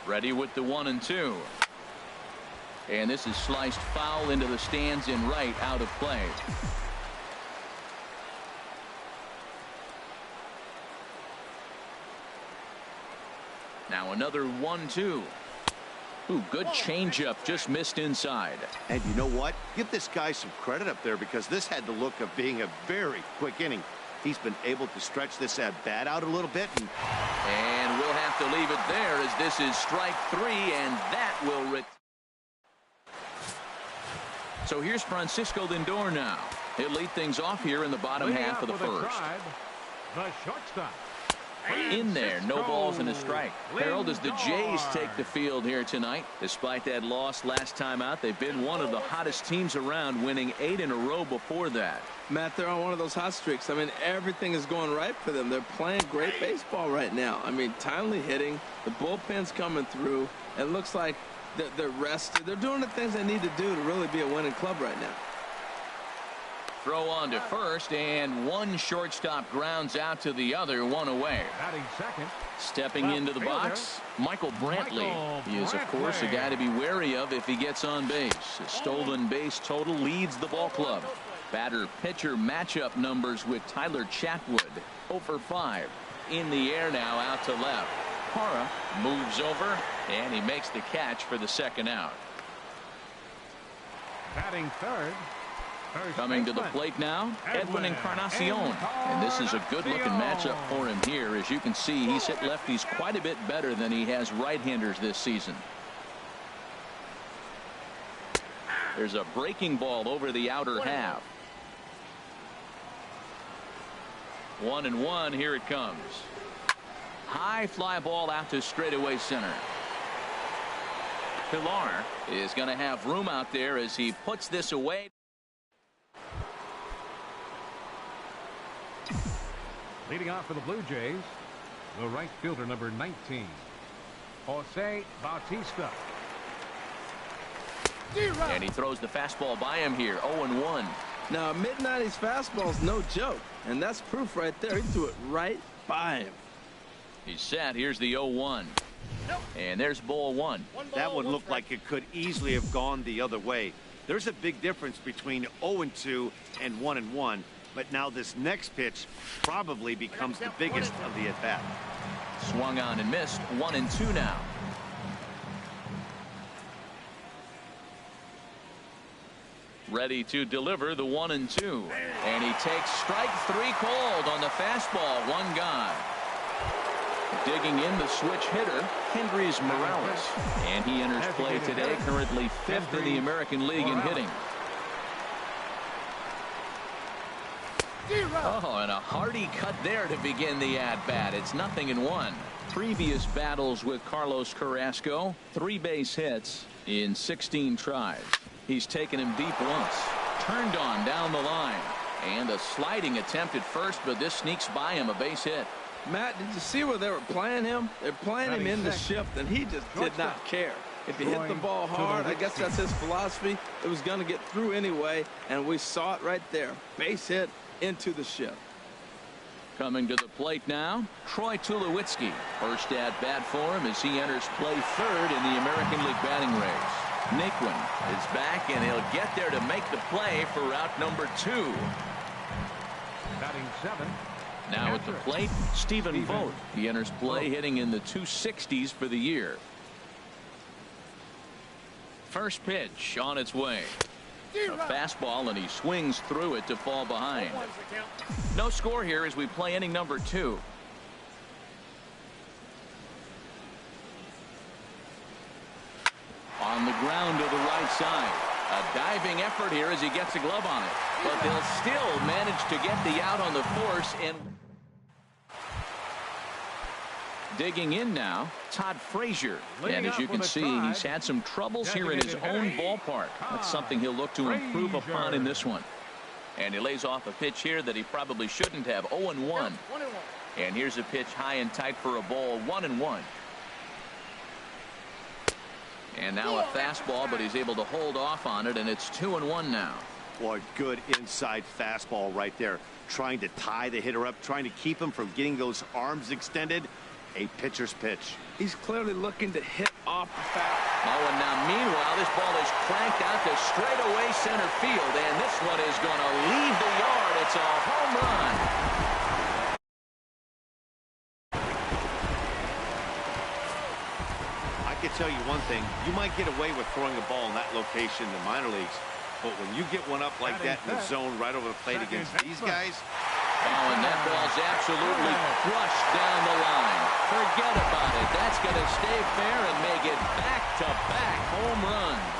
Ready with the 1-2. And this is sliced foul into the stands in right, out of play. Now another 1-2. Ooh, good changeup, just missed inside. And you know what? Give this guy some credit up there, because this had the look of being a very quick inning. He's been able to stretch this at bat out a little bit. And we'll have to leave it there, as this is strike 3, and that will... So here's Francisco Lindor now. He'll lead things off here in the bottom half of the first. The shortstop. In there, no balls and a strike. Harold, as the Jays take the field here tonight. Despite that loss last time out, they've been one of the hottest teams around, winning 8 in a row before that. Matt, they're on one of those hot streaks. I mean, everything is going right for them. They're playing great baseball right now. I mean, timely hitting, the bullpen's coming through. It looks like they're rested. They're doing the things they need to do to really be a winning club right now. throw on to first, and one shortstop grounds out to the other, one away. Batting second. Stepping into the box, Michael Brantley. He is, of course, a guy to be wary of if he gets on base. His stolen base total leads the ball club. Batter-pitcher matchup numbers with Tyler Chatwood. 0 for 5. In the air now, out to left. Hara moves over, and he makes the catch for the second out. Batting third. Coming to the plate now, Edwin Encarnacion. And this is a good-looking matchup for him here. As you can see, he's hit lefties quite a bit better than he has right-handers this season. There's a breaking ball over the outer half. 1-1. Here it comes. High fly ball out to straightaway center. Pilar is going to have room out there as he puts this away. Leading off for the Blue Jays, the right fielder, number 19, Jose Bautista. And he throws the fastball by him here. 0-1. Now, a mid-90s fastball is no joke, and that's proof right there. He threw it right by him. He's set. Here's the 0-1. And there's ball one. That one looked like it could easily have gone the other way. There's a big difference between 0-2 and 1-1. But now this next pitch probably becomes the biggest of the at-bat. Swung on and missed. 1-2 now. Ready to deliver the 1-2. And he takes strike 3 called on the fastball. One gone. Digging in the switch hitter, Kendrys Morales. And he enters play today, currently 5th in the American League in hitting. Oh, and a hearty cut there to begin the at-bat. It's 0-1. Previous battles with Carlos Carrasco, 3 base hits in 16 tries. He's taken him deep once. Turned on down the line. And a sliding attempt at first, but this sneaks by him, a base hit. Matt, did you see where they were playing him? They're playing him in the shift, and he just did not care. If he hit the ball hard, I guess that's his philosophy. It was going to get through anyway, and we saw it right there. Base hit into the shift. Coming to the plate now, Troy Tulowitzki. First at bat for him as he enters play 3rd in the American League batting race. Naquin is back, and he'll get there to make the play for route number 2. Batting 7. Now at the plate, Stephen Vogt. He enters play hitting in the 260s for the year. First pitch on its way. A fastball, and he swings through it to fall behind. No score here as we play inning number 2. On the ground to the right side. A diving effort here as he gets a glove on it. But they'll still manage to get the out on the force. And digging in now, Todd Frazier. And as you can see, he's had some troubles here in his own ballpark. That's something he'll look to improve upon in this one. And he lays off a pitch here that he probably shouldn't have. 0-1. And here's a pitch high and tight for a ball. 1-1. And now a fastball, but he's able to hold off on it, and it's 2-1 now. Boy, good inside fastball right there. Trying to tie the hitter up, trying to keep him from getting those arms extended. A pitcher's pitch. He's clearly looking to hit off the fastball. Oh, and now meanwhile, this ball is cranked out to straightaway center field, and this one is going to leave the yard. It's a home run. I can tell you one thing. You might get away with throwing a ball in that location in the minor leagues, but when you get one up like that in the zone right over the plate against these guys. Oh, and that ball's absolutely crushed down the line. Forget about it. That's going to stay fair and make it back-to-back home runs.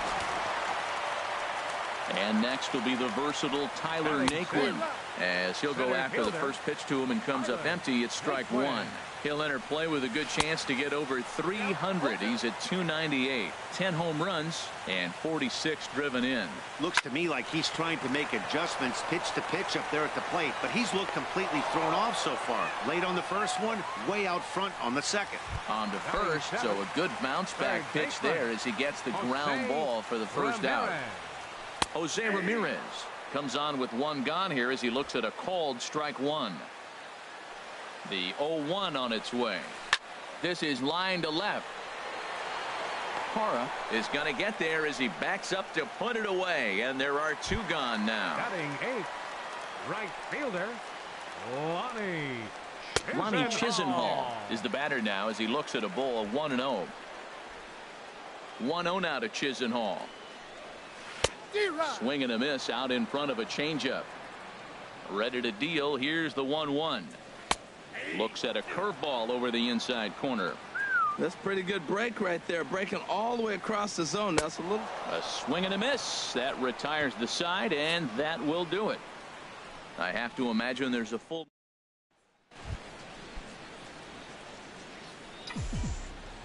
And next will be the versatile Tyler Naquin, as he'll go after the first pitch to him and comes up empty. It's strike 1. He'll enter play with a good chance to get over 300. He's at 298. 10 home runs and 46 driven in. Looks to me like he's trying to make adjustments pitch to pitch up there at the plate, but he's looked completely thrown off so far. Late on the first one, way out front on the second. On to first, so a good bounce back pitch there as he gets the ground ball for the first out. Jose Ramirez comes on with one gone here as he looks at a called strike one. The 0-1 on its way. This is line to left. Parra is going to get there as he backs up to put it away, and there are two gone now. Batting eighth, right fielder Lonnie Chisenhall is the batter now as he looks at a ball of 1-0. 1-0 now to Chisenhall. Swing and a miss out in front of a changeup. Ready to deal. Here's the 1-1. Looks at a curveball over the inside corner. That's pretty good break right there, breaking all the way across the zone. That's a swing and a miss that retires the side, and that will do it. I have to imagine there's a full.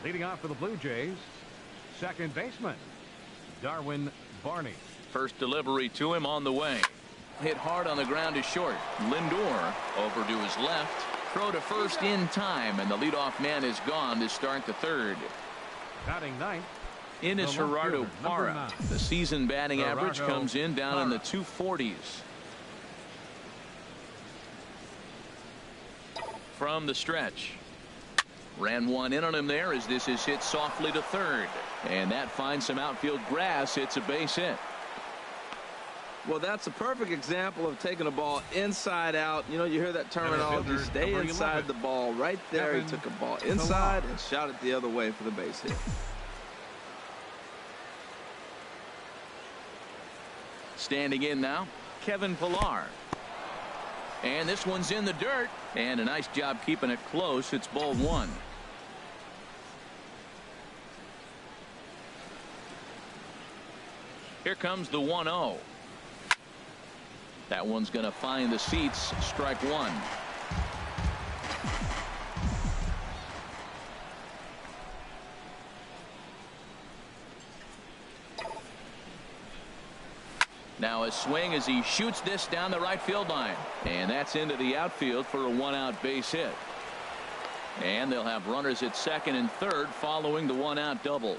Leading off for the Blue Jays, second baseman Darwin Barney. First delivery to him on the way. Hit hard on the ground to short. Lindor over to his left. Throw to first in time, and the leadoff man is gone to start the third. Batting ninth, in is Gerardo Parra. The season batting average comes in down in the 240s. From the stretch. Ran one in on him there as this is hit softly to third. And that finds some outfield grass. It's a base hit. Well, that's a perfect example of taking a ball inside out. You know, you hear that terminology, stay inside the ball. Right there, he took a ball inside and shot it the other way for the base hit. Standing in now, Kevin Pillar. And this one's in the dirt. And a nice job keeping it close. It's ball one. Here comes the 1-0. That one's going to find the seats. Strike one. Now a swing as he shoots this down the right field line. And that's into the outfield for a one-out base hit. And they'll have runners at second and third following the one-out double.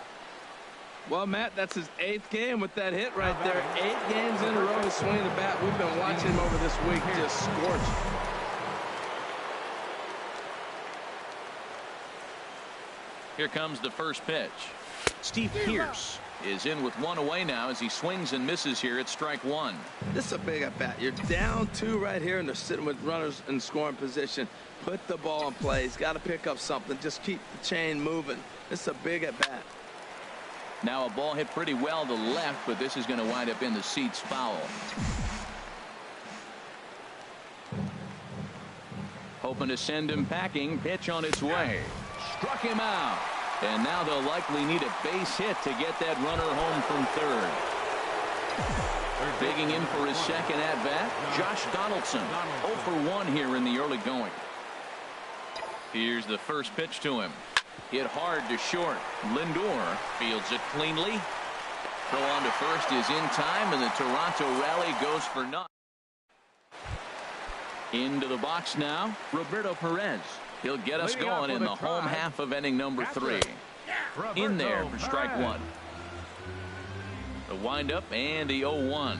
Well, Matt, that's his 8th game with that hit right there. 8 games in a row swinging the bat. We've been watching him over this week just scorch. Here comes the first pitch. Steve Pearce is in with one away now as he swings and misses here at strike one. This is a big at bat. You're down 2 right here, and they're sitting with runners in scoring position. Put the ball in play. He's got to pick up something. Just keep the chain moving. This is a big at bat. Now a ball hit pretty well to left, but this is going to wind up in the seats foul. Hoping to send him packing. Pitch on its way. Struck him out. And now they'll likely need a base hit to get that runner home from third. Digging in for his second at-bat, Josh Donaldson. 0 for 1 here in the early going. Here's the first pitch to him. Hit hard to short. Lindor fields it cleanly. Throw on to first is in time, and the Toronto rally goes for naught. Into the box now, Roberto Perez. He'll get us going in the home half of inning number 3. In there for strike one. The windup and the 0-1.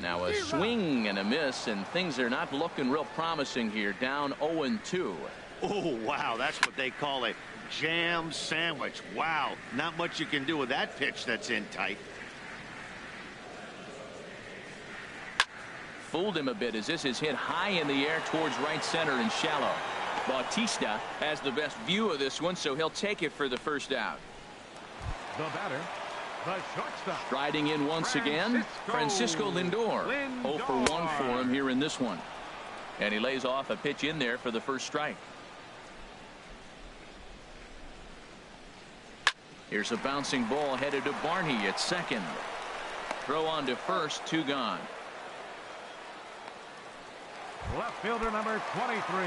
Now a swing and a miss, and things are not looking real promising here. Down 0-2. Oh, wow, that's what they call a jam sandwich. Wow, not much you can do with that pitch that's in tight. Fooled him a bit as this is hit high in the air towards right center and shallow. Bautista has the best view of this one, so he'll take it for the first out. The batter, the shortstop. Striding in once again, Francisco Lindor. 0 for 1 for him here in this one. And he lays off a pitch in there for the first strike. Here's a bouncing ball headed to Barney at second. Throw on to first, 2 gone. Left fielder number 23.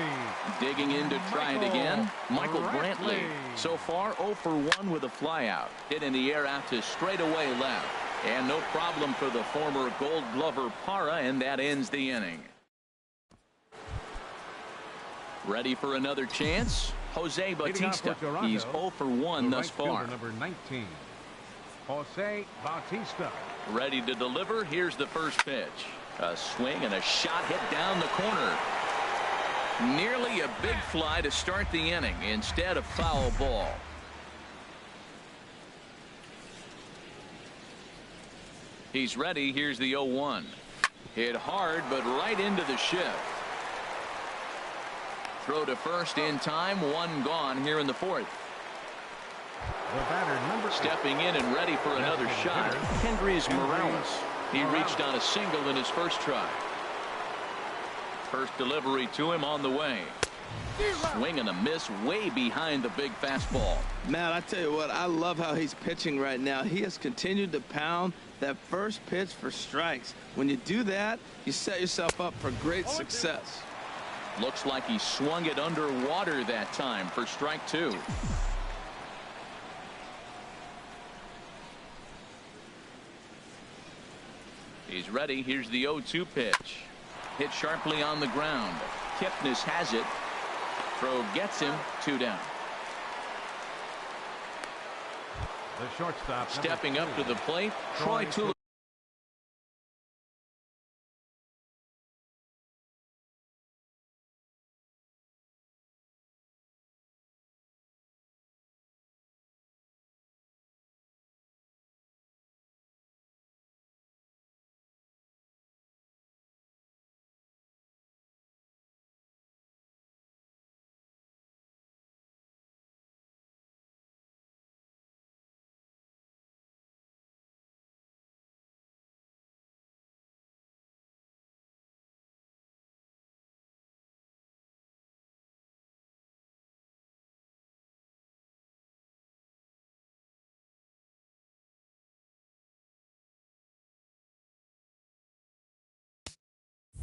Digging in to try it again, Michael Brantley. So far 0 for 1 with a flyout. Hit in the air out to straightaway left. And no problem for the former Gold Glover Parra, and that ends the inning. Ready for another chance? Jose Bautista. He's 0 for 1 thus far. Number 19, Jose Bautista. Ready to deliver. Here's the first pitch. A swing and a shot hit down the corner. Nearly a big fly to start the inning. Instead, a foul ball. He's ready. Here's the 0-1. Hit hard, but right into the shift. Throw to first in time. One gone here in the fourth. The batter, number 8. Stepping in and ready for another shot. Hendrys Morales. He reached on a single in his first try. First delivery to him on the way. Swing and a miss way behind the big fastball. Matt, I tell you what, I love how he's pitching right now. He has continued to pound that first pitch for strikes. When you do that, you set yourself up for great success. Looks like he swung it underwater that time for strike 2. He's ready. Here's the 0-2 pitch. Hit sharply on the ground. Kipnis has it. Throw gets him. 2 down. The shortstop. Stepping up to the plate, Troy Tulowitzki.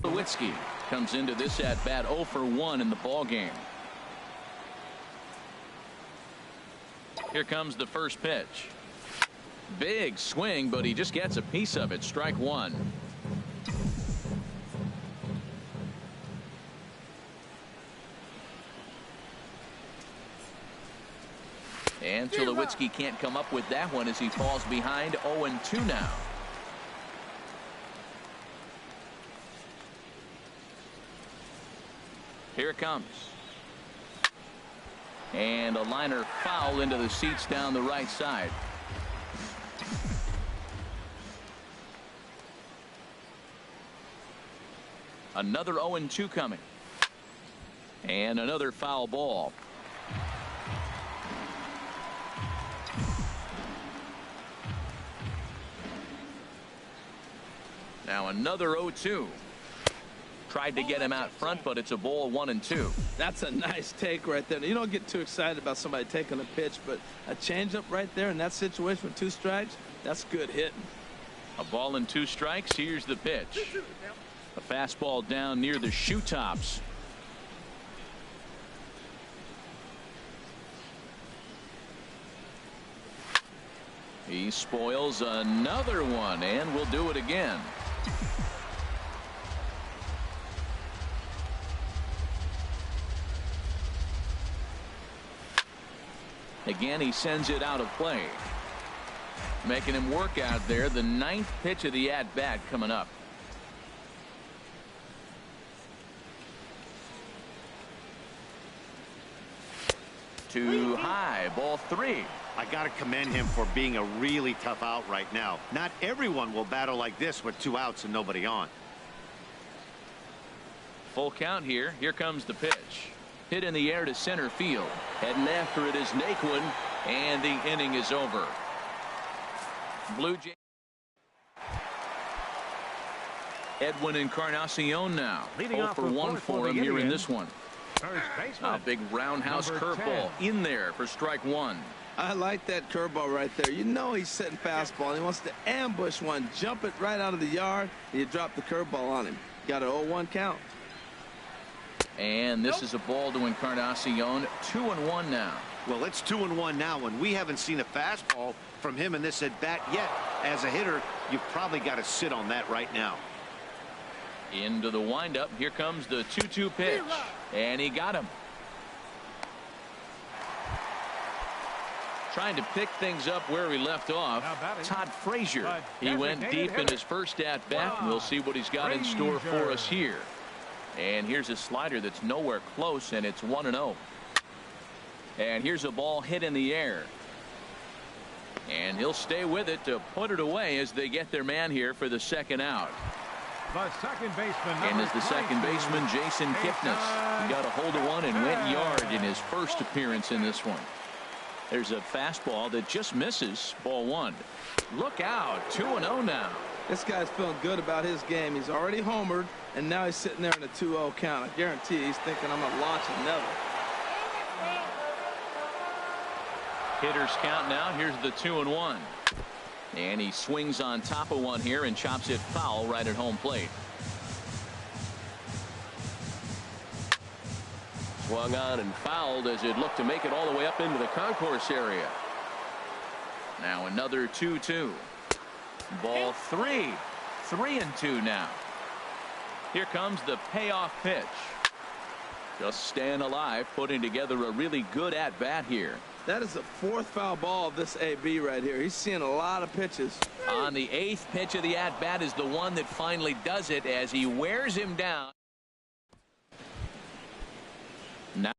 Tulowitzki comes into this at bat 0 for 1 in the ball game. Here comes the first pitch. Big swing, but he just gets a piece of it. Strike 1. And Tulowitzki can't come up with that one as he falls behind. 0-2 now. Here it comes. And a liner foul into the seats down the right side. Another 0-2 coming. And another foul ball. Now another 0-2. Tried to get him out front, but it's a ball 1-2. That's a nice take right there. You don't get too excited about somebody taking a pitch, but a changeup right there in that situation with 2 strikes, that's good hitting. A ball and 2 strikes. Here's the pitch. A fastball down near the shoe tops. He spoils another one, and will do it again. Again, he sends it out of play. Making him work out there. The 9th pitch of the at-bat coming up. Too high. Ball 3. I got to commend him for being a really tough out right now. Not everyone will battle like this with 2 outs and nobody on. Full count here. Here comes the pitch. Hit in the air to center field. Heading after it is Naquin, and the inning is over. Blue Jays. Edwin Encarnacion now. 0 for 1 for him here in this one. A big roundhouse curveball in there for strike 1. I like that curveball right there. You know he's setting fastball, and he wants to ambush one, jump it right out of the yard, and you drop the curveball on him. Got an 0-1 count. And this is a ball to Encarnacion. 2-1 now. Well, it's 2-1 now, and we haven't seen a fastball from him in this at bat yet. As a hitter, you've probably got to sit on that right now. Into the windup. Here comes the 2-2 pitch, and he got him. Trying to pick things up where he left off. Todd Frazier. He went deep in his first at-bat, and we'll see what he's got in store for us here. And here's a slider that's nowhere close, and it's 1-0. And here's a ball hit in the air. And he'll stay with it to put it away as they get their man here for the second out. The second baseman. And as the second baseman, Jason Kipnis. He got a hold of one and went yard in his first appearance in this one. There's a fastball that just misses. Ball one. Look out. 2-0 now. This guy's feeling good about his game. He's already homered, and now he's sitting there in a 2-0 count. I guarantee he's thinking, I'm going to launch another. Hitters count now. Here's the 2-1. And he swings on top of one here and chops it foul right at home plate. Swung on and fouled as it looked to make it all the way up into the concourse area. Now another 2-2. Ball three. 3-2 now. Here comes the payoff pitch. Just staying alive, putting together a really good at-bat here. That is the fourth foul ball of this AB right here. He's seeing a lot of pitches. On the eighth pitch of the at-bat is the one that finally does it as he wears him down. Now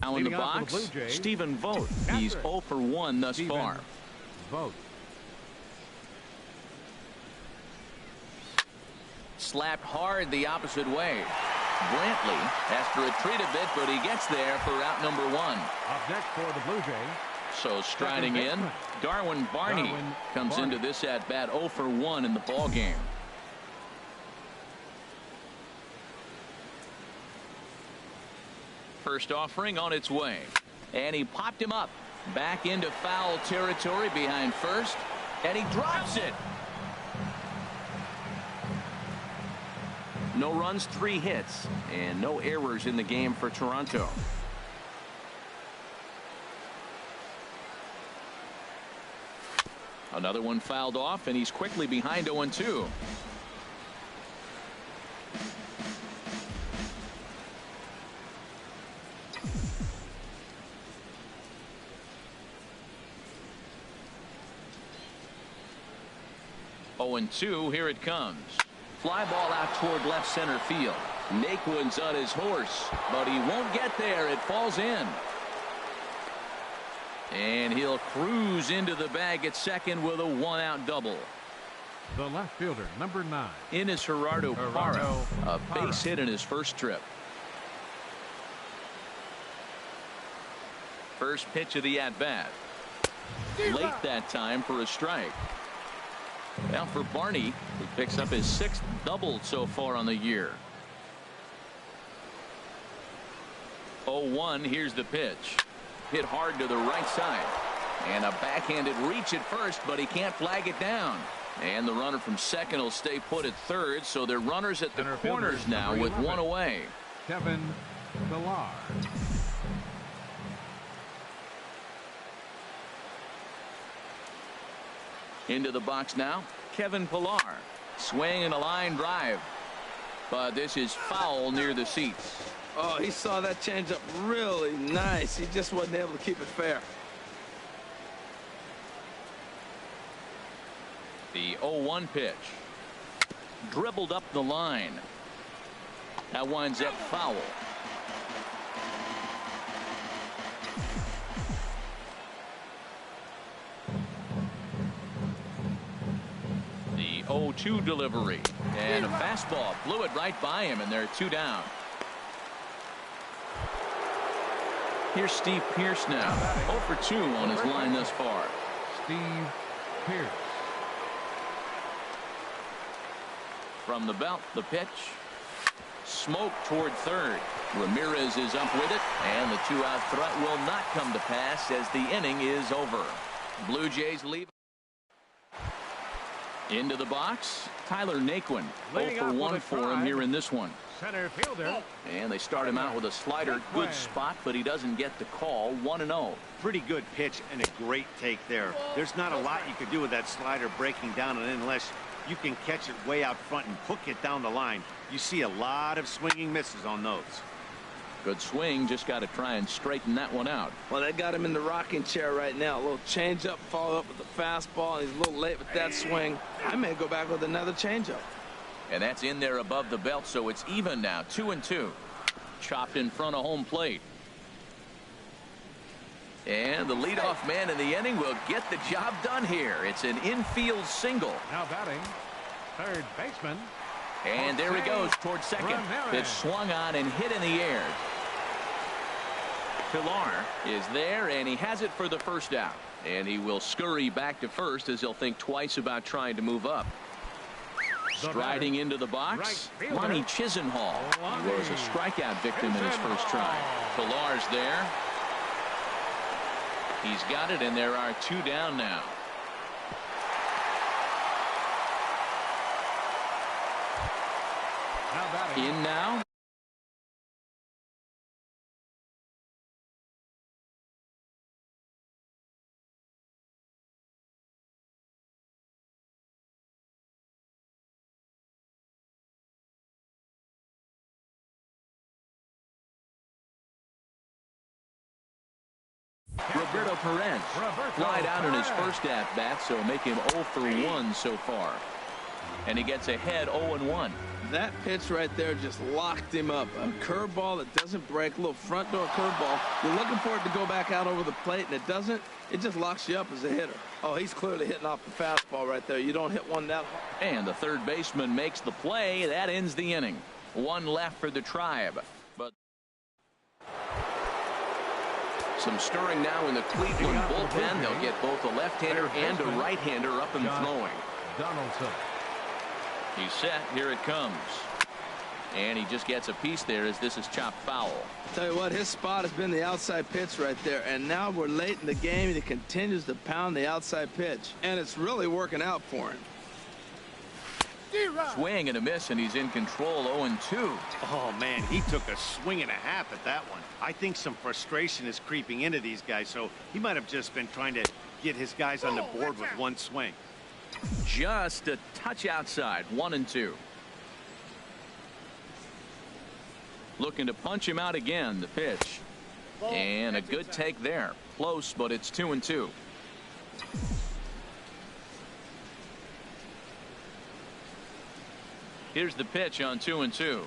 Now in the box, Stephen Vogt. He's 0 for 1 thus far. Vogt. Slapped hard the opposite way. Brantley has to retreat a bit, but he gets there for out number 1. Up next for the Blue Jays. So striding in, Darwin Barney comes into this at bat 0 for 1 in the ball game. First offering on its way, and he popped him up back into foul territory behind first, and he drops it. No runs, 3 hits, and no errors in the game for Toronto. Another one fouled off, and he's quickly behind 0-2. Here it comes. Fly ball out toward left center field. Naquin's on his horse, but he won't get there. It falls in. And he'll cruise into the bag at second with a 1-out double. The left fielder, number 9. In is Gerardo Parra, a base hit in his first trip. First pitch of the at-bat. Late that time for a strike. Now for Barney, he picks up his 6th double so far on the year. 0-1, here's the pitch. Hit hard to the right side. And a backhanded reach at first, but he can't flag it down. And the runner from second will stay put at third, so they're runners at the corners now with 1 away. Kevin Pillar. Into the box now, Kevin Pillar. Swing and a line drive. But this is foul near the seats. Oh, he saw that changeup really nice. He just wasn't able to keep it fair. The 0-1 pitch. Dribbled up the line. That winds up foul. The 0-2 delivery. And a fastball blew it right by him, and they're 2 down. Here's Steve Pearce now. 0 for 2 on his line thus far. Steve Pearce. From the belt, the pitch. Smoke toward third. Ramirez is up with it, and the 2-out threat will not come to pass as the inning is over. Blue Jays leave. Into the box, Tyler Naquin. 0 for 1 for him here in this one. Center fielder. And they start him out with a slider. Good spot, but he doesn't get the call. 1-0. Pretty good pitch and a great take there. There's not a lot you could do with that slider breaking down, and unless you can catch it way out front and hook it down the line, you see a lot of swinging misses on those. Good swing, just got to try and straighten that one out. Well, they got him in the rocking chair right now. A little changeup, followed up with the fastball. He's a little late with that swing. I may go back with another changeup. And that's in there above the belt, so it's even now. 2-2. Chopped in front of home plate. And the leadoff man in the inning will get the job done here. It's an infield single. Now batting, third baseman. And there he goes towards second. It's swung on and hit in the air. Pillar is there, and he has it for the first out. And he will scurry back to first as he'll think twice about trying to move up. Striding into the box, Lonnie Chisenhall. He was a strikeout victim in his first try. Pillar's there. He's got it, and there are 2 down now. In now. Roberto Perez flied out in his first at-bat, so make him 0 for 1 so far. And he gets ahead 0-1. That pitch right there just locked him up. A curveball that doesn't break, a little front door curveball. You're looking for it to go back out over the plate, and it doesn't. It just locks you up as a hitter. Oh, he's clearly hitting off the fastball right there. You don't hit one that hard. And the third baseman makes the play. That ends the inning. One left for the Tribe. But some stirring now in the Cleveland bullpen. They'll get both a left-hander and a right-hander up and throwing. Donaldson. He's set. Here it comes. And he just gets a piece there as this is chopped foul. Tell you what, his spot has been the outside pitch right there. And now we're late in the game, and he continues to pound the outside pitch. And it's really working out for him. Swing and a miss, and he's in control 0-2. Oh, man, he took a swing and a half at that one. I think some frustration is creeping into these guys, so he might have just been trying to get his guys on the board with one swing. Just a touch outside. 1-2. Looking to punch him out again. The pitch. And a good take there. Close, but it's 2-2. Here's the pitch on 2-2.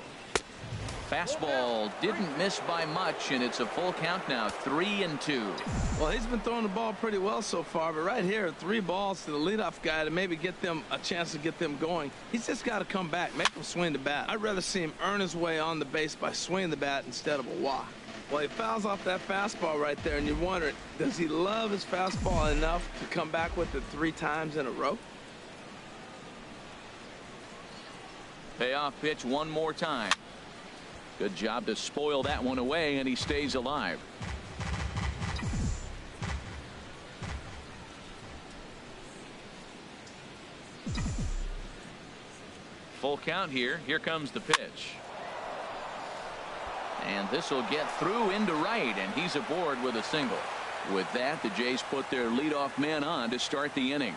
Fastball didn't miss by much, and it's a full count now. 3-2. Well, he's been throwing the ball pretty well so far, but right here, 3 balls to the leadoff guy to maybe get them a chance to get them going. He's just got to come back, make them swing the bat. I'd rather see him earn his way on the base by swinging the bat instead of a walk. Well, he fouls off that fastball right there, and you're wondering, does he love his fastball enough to come back with it 3 times in a row? Payoff pitch one more time. Good job to spoil that one away, and he stays alive. Full count here. Here comes the pitch. And this will get through into right, and he's aboard with a single. With that, the Jays put their leadoff man on to start the inning.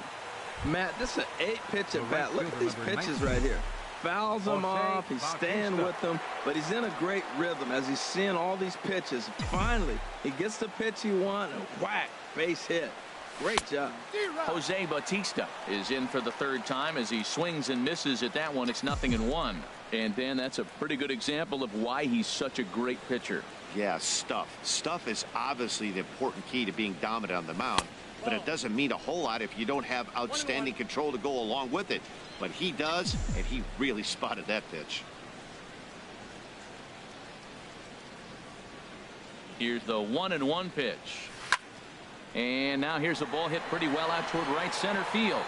Matt, this is an 8-pitch at bat. Look at these pitches right here. Fouls him off, he's staying with them, but he's in a great rhythm as he's seeing all these pitches. Finally, he gets the pitch he wants, and whack, base hit. Great job. Jose Bautista is in for the 3rd time as he swings and misses at that one. It's 0-1. And Dan, that's a pretty good example of why he's such a great pitcher. Yeah, stuff. Stuff is obviously the important key to being dominant on the mound, but it doesn't mean a whole lot if you don't have outstanding control to go along with it. But he does, and he really spotted that pitch. Here's the 1-1 pitch. And now here's a ball hit pretty well out toward right center field.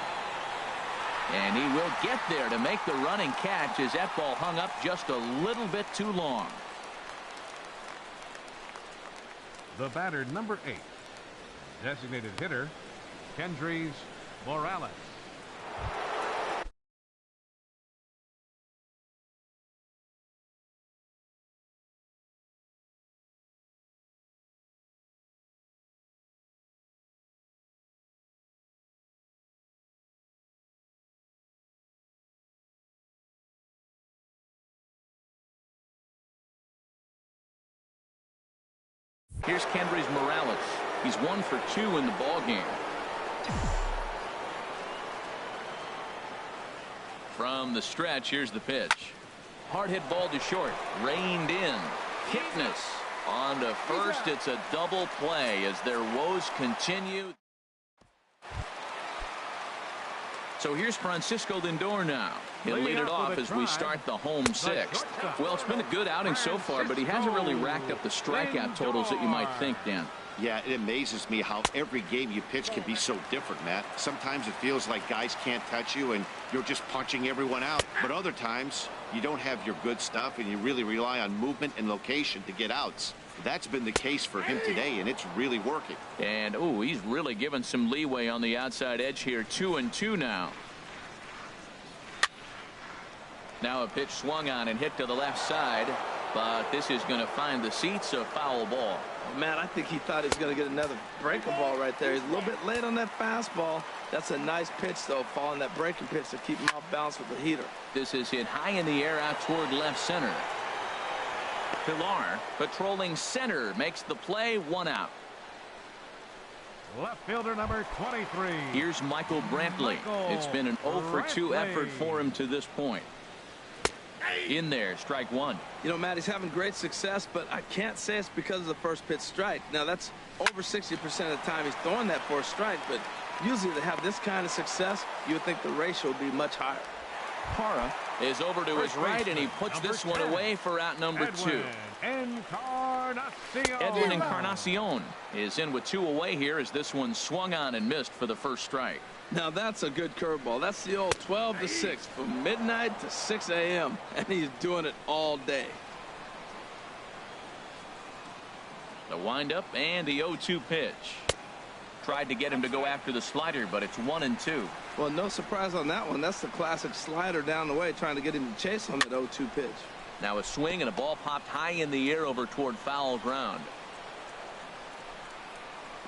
And he will get there to make the running catch as that ball hung up just a little bit too long. The batter, number 8. Designated hitter, Kendrys Morales. Here's Kendrys Morales. He's 1 for 2 in the ball game. From the stretch, here's the pitch. Hard hit ball to short. Reined in. Kipnis on to first. It's a double play as their woes continue. So here's Francisco Lindor now. He'll lead it off as we start the home 6th. Well, it's been a good outing so far, but he hasn't really racked up the strikeout totals that you might think, Dan. Yeah, it amazes me how every game you pitch can be so different, Matt. Sometimes it feels like guys can't touch you and you're just punching everyone out. But other times you don't have your good stuff and you really rely on movement and location to get outs. That's been the case for him today, and it's really working. And, ooh, he's really given some leeway on the outside edge here. 2-2 now. Now a pitch swung on and hit to the left side, but this is going to find the seats. A foul ball. Man, I think he thought he was going to get another breaking ball right there. He's a little bit late on that fastball. That's a nice pitch, though, following that breaking pitch to keep him off balance with the heater. This is hit high in the air out toward left center. Pilar patrolling center makes the play. 1 out. Left fielder number 23. Here's Michael Brantley. It's been an 0 for 2 effort for him to this point. In there, strike one. You know, Matt, he's having great success, but I can't say it's because of the first pitch strike. Now, that's over 60% of the time he's throwing that for a strike, but usually to have this kind of success, you would think the ratio would be much higher. Parra is over to his right, and he puts this one away for out number two. Edwin Encarnacion is in with 2 away here as this one swung on and missed for the first strike. Now that's a good curveball. That's the old 12 to 6 from midnight to 6 a.m. and he's doing it all day. The windup and the 0-2 pitch. Tried to get him to go after the slider, but it's 1-2. Well, no surprise on that one. That's the classic slider down the way, trying to get him to chase on that 0-2 pitch. Now a swing and a ball popped high in the air over toward foul ground.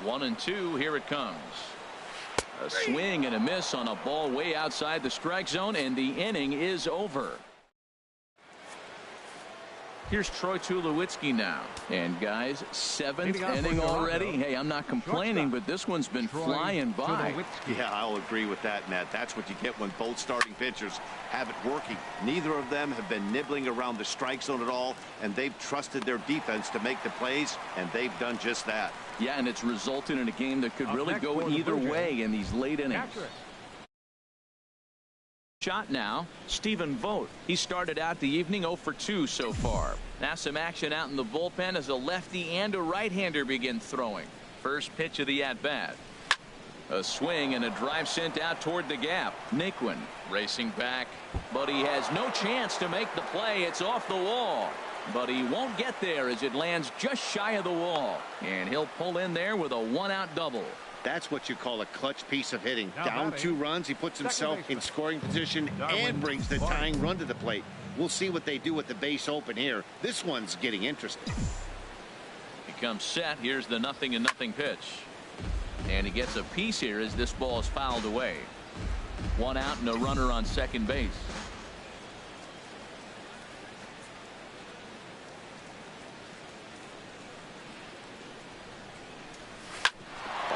1-2. Here it comes. A swing and a miss on a ball way outside the strike zone, and the inning is over. Here's Troy Tulowitzki now. And guys, 7th inning already. Hey, I'm not complaining, but this one's been flying by. Yeah, I'll agree with that, Matt. That's what you get when both starting pitchers have it working. Neither of them have been nibbling around the strike zone at all, and they've trusted their defense to make the plays, and they've done just that. Yeah, and it's resulted in a game that could really go either way in these late innings. Shot now, Stephen Vogt. He started out the evening 0 for 2 so far. Now some action out in the bullpen as a lefty and a right-hander begin throwing. First pitch of the at-bat. A swing and a drive sent out toward the gap. Naquin racing back, but he has no chance to make the play. It's off the wall, but he won't get there as it lands just shy of the wall, and he'll pull in there with a 1-out double. That's what you call a clutch piece of hitting. Down 2 runs, he puts himself in scoring position and brings the tying run to the plate. We'll see what they do with the base open here. This one's getting interesting. He comes set. Here's the 0-0 pitch. And he gets a piece here as this ball is fouled away. 1 out and a runner on second base.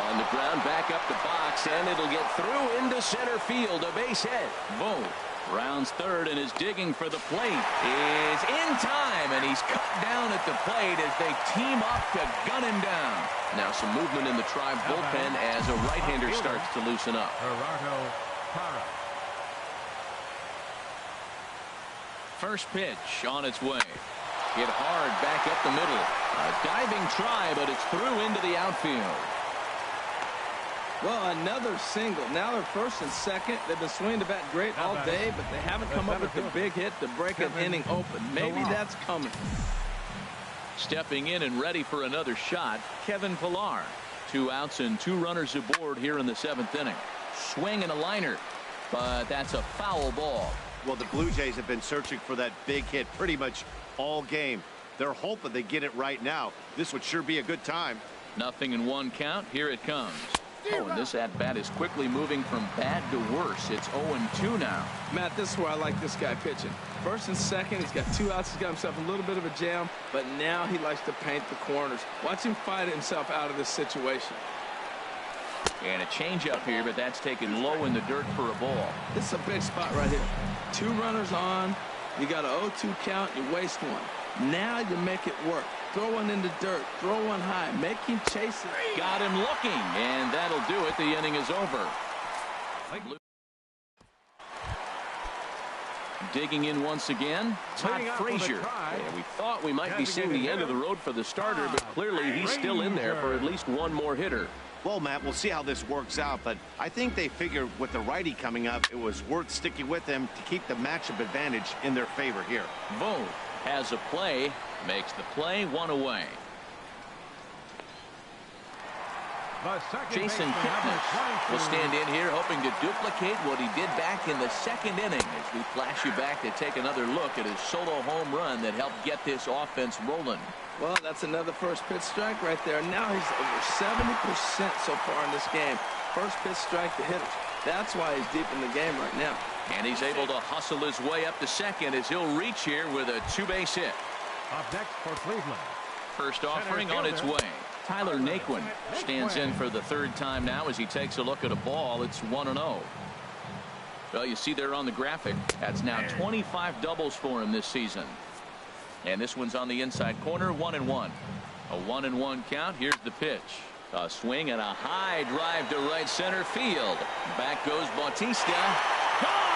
On the ground, back up the box, and it'll get through into center field. A base hit. Vogt rounds third and is digging for the plate. Is in time, and he's cut down at the plate as they team up to gun him down. Now some movement in the Tribe bullpen as a right-hander starts to loosen up. First pitch on its way. Hit hard back up the middle. A diving try, but it's through into the outfield. Well, another single. Now they're first and second. They've been swinging the bat great all day, but they haven't come up with the big hit to break an inning open. Maybe that's coming. Stepping in and ready for another shot, Kevin Pillar. 2 outs and 2 runners aboard here in the 7th inning. Swing and a liner, but that's a foul ball. Well, the Blue Jays have been searching for that big hit pretty much all game. They're hoping they get it right now. This would sure be a good time. 0-1 count. Here it comes. Oh, and this at-bat is quickly moving from bad to worse. It's 0-2 now. Matt, this is where I like this guy pitching. First and second, he's got 2 outs. He's got himself a little bit of a jam, but now he likes to paint the corners. Watch him fight himself out of this situation. And a changeup here, but that's taken low in the dirt for a ball. This is a big spot right here. 2 runners on. You got an 0-2 count. You waste one. Now you make it work. Throw one in the dirt. Throw one high. Make him chase it. Got him looking, and that'll do it. The inning is over. Digging in once again, Todd Frazier. Yeah, we thought we might be seeing the end of the road for the starter, but clearly he's still in there for at least one more hitter. Well, Matt, we'll see how this works out, but I think they figured with the righty coming up, it was worth sticking with them to keep the matchup advantage in their favor here. Vogt has a play, makes the play, 1 away. Jason Kipnis will stand in here hoping to duplicate what he did back in the 2nd inning as we flash you back to take another look at his solo home run that helped get this offense rolling. Well, that's another first pitch strike right there. Now he's over 70% so far in this game. First pitch strike to hitters. That's why he's deep in the game right now. And he's able to hustle his way up to second as he'll reach here with a 2-base hit. Up next for Cleveland. First offering on its way. Tyler Naquin stands in for the 3rd time now as he takes a look at a ball. It's 1-0. Well, you see there on the graphic, that's now 25 doubles for him this season. And this one's on the inside corner, 1-1. A 1-1 count. Here's the pitch. A swing and a high drive to right center field. Back goes Bautista. Gone!